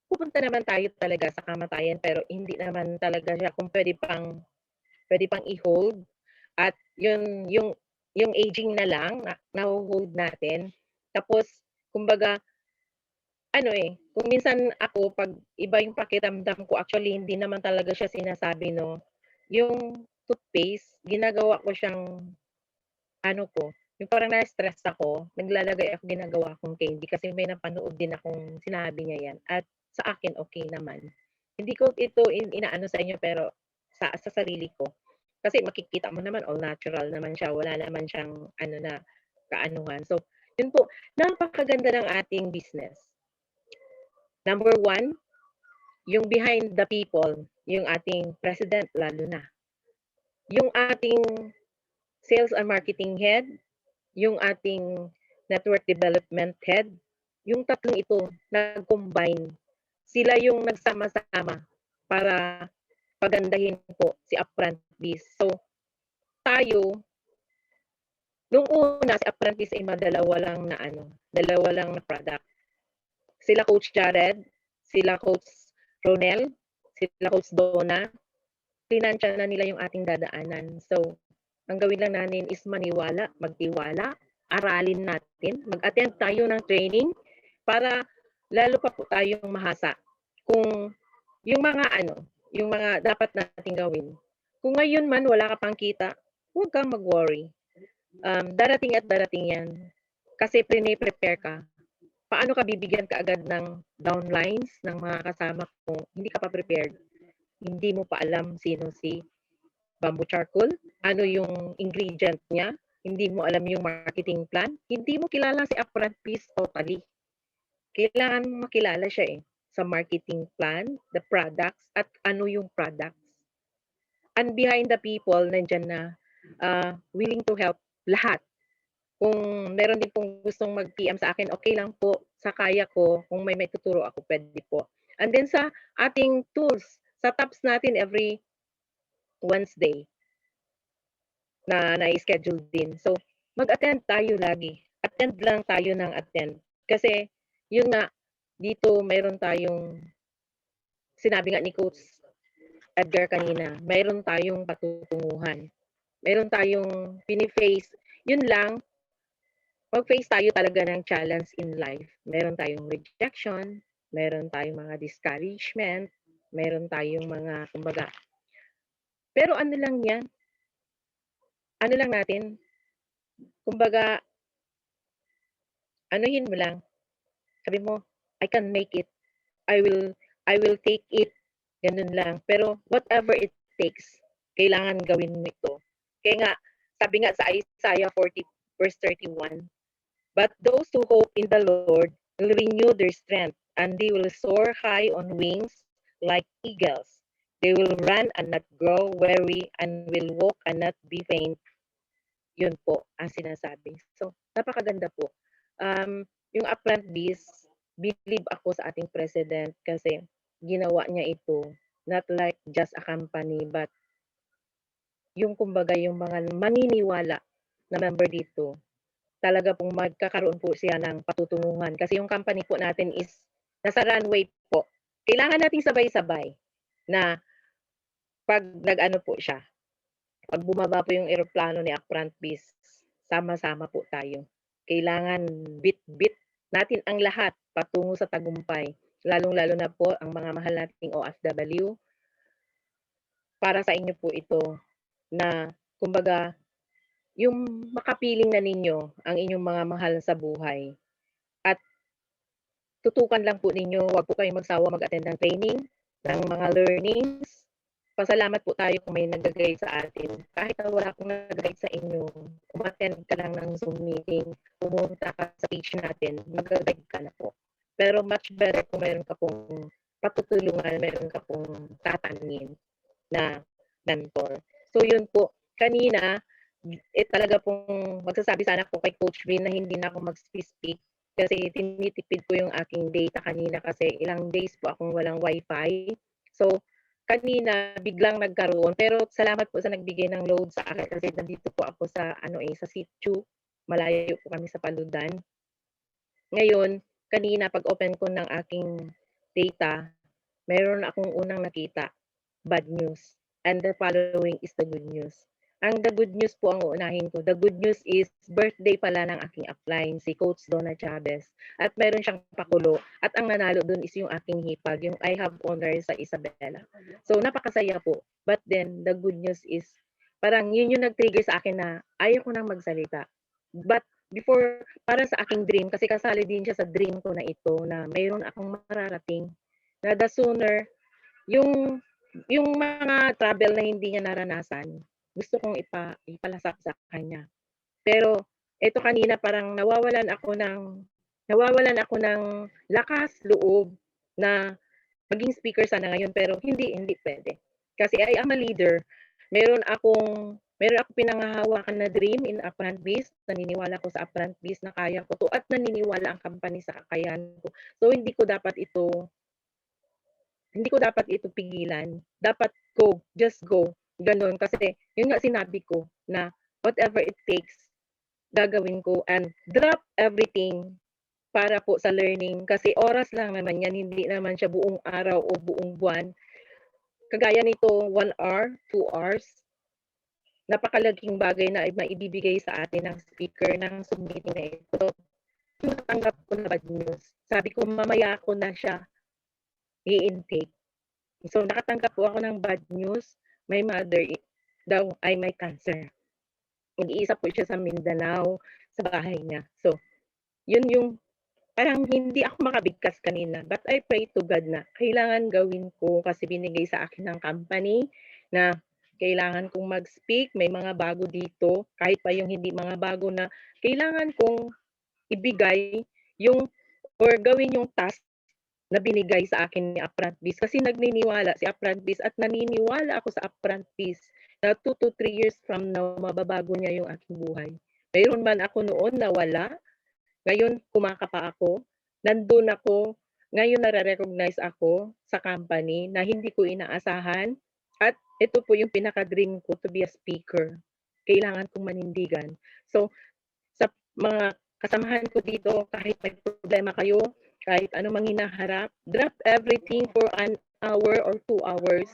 Pupunta naman tayo talaga sa kamatayan pero hindi naman talaga siya kung pwede pang i-hold at yung aging na lang na-hold natin. Tapos kumbaga kung minsan ako pag iba yung pakiramdam ko, actually hindi naman talaga siya sinasabi no. Yung toothpaste, ginagawa ko siyang yung parang na-stress ako, naglalagay ako, ginagawa akong candy kasi may napanood din akong sinabi niya yan. At sa akin, okay naman. Hindi ko ito inaano sa inyo pero sa sarili ko. Kasi makikita mo naman, all natural naman siya. Wala naman siyang kaanuhan. So, yun po, napakaganda ng ating business. Number 1, yung behind the people, yung ating president lalo na. Yung ating sales and marketing head, yung ating network development head, yung tatlong ito nag-combine. Sila yung nagsama-sama para pagandahin po si Upfront Biz. So, tayo, nung una si Upfront Biz ay dalawa lang na product. Sila Coach Jared, sila Coach Ronel, sila Coach Donna, financial na nila yung ating dadaanan. So, ang gawin lang natin is magtiwala, aralin natin, mag-attend tayo ng training para lalo pa po tayong mahasa kung yung mga dapat nating gawin. Kung ngayon man wala ka pang kita, huwag kang mag-worry. Darating at darating yan kasi prepare ka paano ka bibigyan kaagad ng downlines ng mga kasama kung hindi ka pa prepared? Hindi mo pa alam sino si bamboo charcoal, ano yung ingredient niya, hindi mo alam yung marketing plan, hindi mo kilala si Upfront Peace totally. Kailangan mo makilala siya sa marketing plan, the products, at ano yung products. And behind the people, nandyan na willing to help lahat. Kung meron din pong gustong mag-PM sa akin, okay lang po, sa kaya ko, kung may tuturo ako, pwede po. And then sa ating tools, sa tabs natin every Wednesday na na-schedule din. So, mag-attend tayo lagi. Attend lang tayo ng attend. Kasi, yun nga, dito mayroon tayong, sinabi nga ni Coach Edgar kanina, mayroon tayong patutunguhan. Mayroon tayong piniface. Yun lang, mag-face tayo talaga ng challenge in life. Meron tayong rejection, meron tayong mga discouragement, meron tayong mga, kumbaga, pero ano lang yan? Ano lang natin? Kumbaga, anuhin mo lang. Sabi mo, I can make it. I will take it. Ganun lang. Pero whatever it takes, kailangan gawin mo ito. Kaya nga, sabi nga sa Isaiah 40 verse 31, but those who hope in the Lord will renew their strength, and they will soar high on wings like eagles. They will run and not grow weary, and will walk and not be faint. Yun po ang sinasabi. So, napakaganda po. Yung Upfront Biz, believe ako sa ating president kasi ginawa niya ito not like just a company, but yung kumbaga yung mga maniniwala na member dito, talaga pong magkakaroon po siya ng patutunguhan. Kasi yung company po natin is nasa runway po. Kailangan nating sabay-sabay na pag nag-ano po siya, pag bumaba po yung eroplano ni Upfront Biz, sama-sama po tayo. Kailangan bit-bit natin ang lahat patungo sa tagumpay. Lalong-lalo na po ang mga mahal nating OFW. Para sa inyo po ito na kumbaga yung makapiling na ninyo ang inyong mga mahal sa buhay. At tutukan lang po ninyo, huwag po kayong magsawa mag-attend ng training, ng mga learnings. Pasalamat po tayo kung may nag-guide sa atin. Kahit na wala akong nag-guide sa inyo, umattend ka lang ng Zoom meeting, pumunta ka sa page natin, mag-guide ka na po. Pero much better kung meron ka pong patutulungan, meron ka pong tatangin na mentor. So yun po, kanina, talaga pong magsasabi sana po kay Coach Vin na hindi na ako mag-speak kasi tinitipid ko yung aking data kanina kasi ilang days po akong walang wifi. So, kanina biglang nagkaroon pero salamat po sa nagbigay ng load sa akin kasi nandito po ako sa sa sitio. Malayo po kami sa Paludan. Ngayon, kanina pag open ko ng aking data, meron akong unang nakita, bad news. And the following is the good news. Ang the good news po ang uunahin ko. The good news is birthday pala ng aking upline, si Coach Donna Chavez. At meron siyang pakulo. At ang nanalo dun is yung aking hipag, yung I have honor sa Isabela. So napakasaya po. But then the good news is parang yun yung nag-trigger sa akin na ayaw ko nang magsalita. But before, para sa aking dream, kasi kasali din siya sa dream ko na ito na mayroon akong mararating na the sooner yung mga travel na hindi niya naranasan, gusto kong ipalasap sa kanya. Pero ito kanina parang nawawalan ako ng lakas loob na maging speaker sana ngayon pero hindi pwede. Kasi I am a leader. Meron akong pinanghahawakan na dream in Upfront Biz. Naniniwala ko sa Upfront Biz na kaya ko to at naniniwala ang company sa kakayahan ko. So hindi ko dapat ito pigilan. Dapat go, just go. Ganun. Kasi yun nga sinabi ko na whatever it takes, gagawin ko and drop everything para po sa learning. Kasi oras lang naman yan, hindi naman siya buong araw o buong buwan. Kagaya nito, 1 hour, 2 hours. Napakalaking bagay na maibibigay sa atin ng speaker ng Zoom meeting na ito. Natanggap ko na bad news. Sabi ko, mamaya ko na siya i-intake. So, nakatanggap po ako ng bad news. My mother daw ay may cancer. Nag-iisa po siya sa Mindanao, sa bahay niya. So, yun yung parang hindi ako makabigkas kanina. But I pray to God na kailangan gawin ko kasi binigay sa akin ng company na kailangan kong mag-speak. May mga bago dito, kahit pa yung hindi mga bago na kailangan kong ibigay yung or gawin yung task na binigay sa akin ni Apprentice kasi nagniniwala si Apprentice at naniniwala ako sa Apprentice na 2 to 3 years from now mababago niya yung aking buhay. Mayroon man ako noon na wala, ngayon kumakapa ako, nandun ako, ngayon nare-recognize ako sa company na hindi ko inaasahan at ito po yung pinaka-dream ko to be a speaker. Kailangan kong manindigan. So, sa mga kasamahan ko dito, kahit may problema kayo, kahit ano mang hinaharap, drop everything for an hour or 2 hours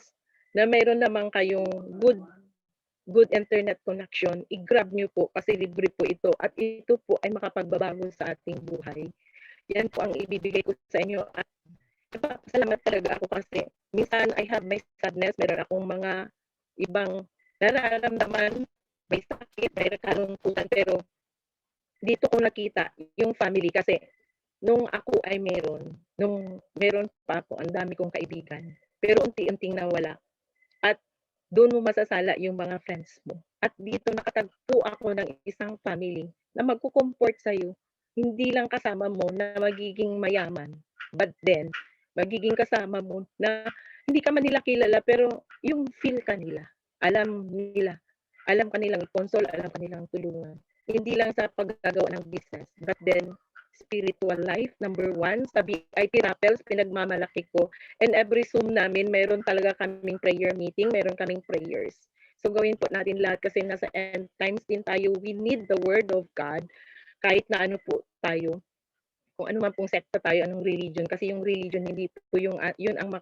na mayroon naman kayong good internet connection, i-grab nyo po kasi libre po ito at ito po ay makapagbabago sa ating buhay. Yan po ang ibibigay ko sa inyo at salamat talaga ako kasi minsan I have my sadness, meron akong mga ibang nararamdaman, may sakit, may kalungkutan, pero dito ko nakita yung family kasi nung ako ay meron pa ako, ang dami kong kaibigan. Pero unti-unting nawala. At doon mo masasala yung mga friends mo. At dito nakatagpo ako ng isang family na magkukomport sa'yo. Hindi lang kasama mo na magiging mayaman. But then, magiging kasama mo na hindi ka man nila kilala pero yung feel ka nila. Alam nila. Alam ka nilang i-console, alam ka nilang tulungan. Hindi lang sa paggagawa ng business. But then, spiritual life, number 1. Sa BIT Rappels, pinagmamalaki ko. And every Zoom namin, meron talaga kaming prayer meeting, meron kaming prayers. So gawin po natin lahat kasi nasa end times din tayo. We need the word of God. Kahit na ano po tayo, kung ano man pong sekta tayo, anong religion. Kasi yung religion, hindi po yun ang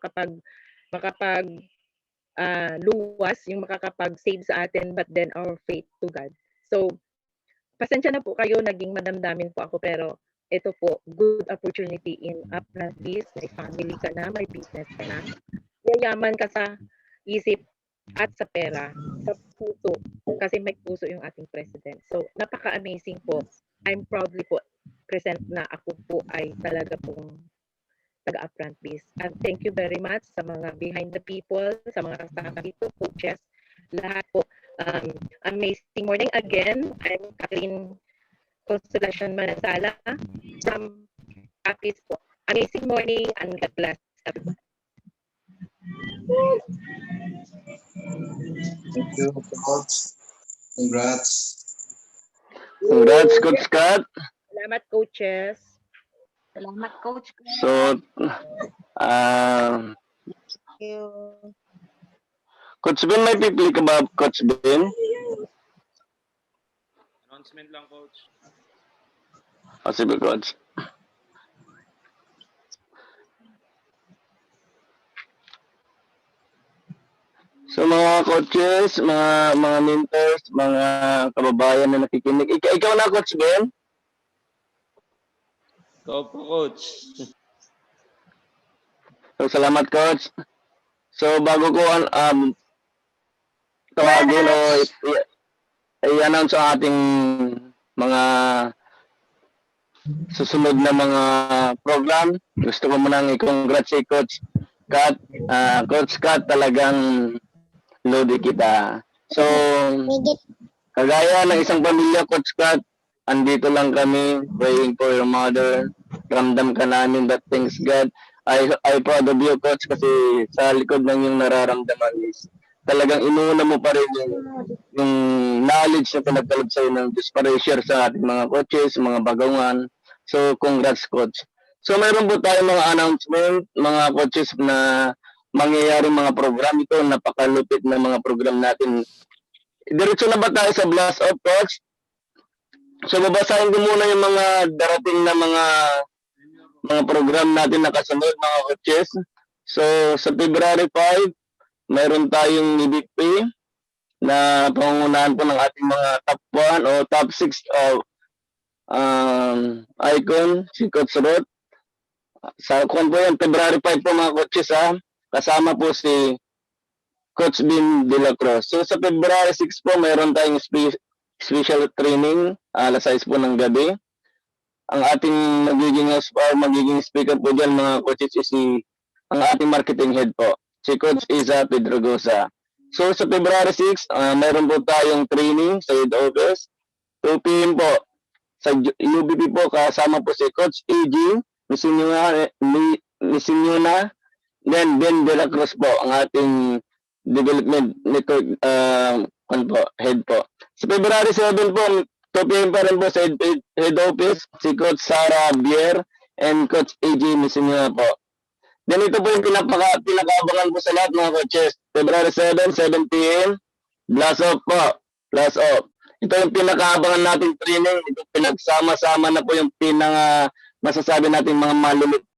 luwas, yung makakapag-save sa atin, but then our faith to God. So, pasensya na po kayo, naging madamdamin po ako, pero ito po, good opportunity in Apprentice, may family ka na, may business ka na. Yayaman ka sa isip at sa pera, sa puso, kasi may puso yung ating president. So, napaka-amazing po. I'm proudly po present na ako po ay talaga pong taga-Apprentice. And thank you very much sa mga behind the people, sa mga kasama dito, coaches, lahat po. Amazing morning again. I'm Kathleen Constellation Manasala from Apis po. Amazing morning and God bless everyone. Thank you, Coach. Congrats. Congrats, Coach Scott. Salamat, coaches. Salamat, Coach. So, Thank you. Coach Ben, may pipili ka ba, Coach Ben? Announcement lang, Coach. O, sige, Coach. So mga coaches, mga mentors, mga kababayan na nakikinig. Ikaw na, Coach Ben? Ikaw po, Coach. So, salamat, Coach. So, bago ko tawagin o i-announce ang ating mga susunod na mga program, gusto ko munang i-congrats si Coach Kat. Coach Kat, talagang lodi kita. So, kagaya ng isang pamilya, Coach Kat, andito lang kami praying for your mother. Ramdam ka namin that thanks God. I proud of you, Coach, kasi sa likod ng yung nararamdaman is talagang inuuna mo pa rin yung knowledge na pinagkalog sa'yo ng Diyos para i-share sa ating mga coaches, mga bagangan. So, congrats, Coach. So, mayroon po tayong mga announcement, mga coaches na mangyayari mga program ito. Napakalupit na mga program natin. Diretso na ba tayo sa blast off, Coach? So, babasahin ko muna yung mga darating na mga program natin na kasunod, mga coaches. So, sa February 5, mayroon tayong EBP na pangungunahan po ng ating mga top 1 o top 6 icon, si Coach Ruth. Sa kung po yan, February 5 po mga coaches kasama po si Coach Bin De La Cruz. So sa February 6 po, mayroon tayong special training, alas 6 po ng gabi. ang ating magiging magiging speaker po dyan mga coaches is ang ating marketing head po, si Coach Isa Pedrogosa. So sa February 6, mayroon po tayong training sa head office. 2 p.m. po sa UBP po, kasama po si Coach EG Misinyuna, then Ben De La Cruz po, ang ating development network head po. Sa February 7 po, 2 p.m. pa rin po sa head office, si Coach Sara Bier and Coach AJ Misinyuna po. Then ito po yung pinakaabangan po sa lahat mga coaches. February 7, 7 p.m. Blast off po. Blast off. Ito yung pinakaabangan nating training. Ito pinagsama-sama na po yung masasabi natin mga malulupit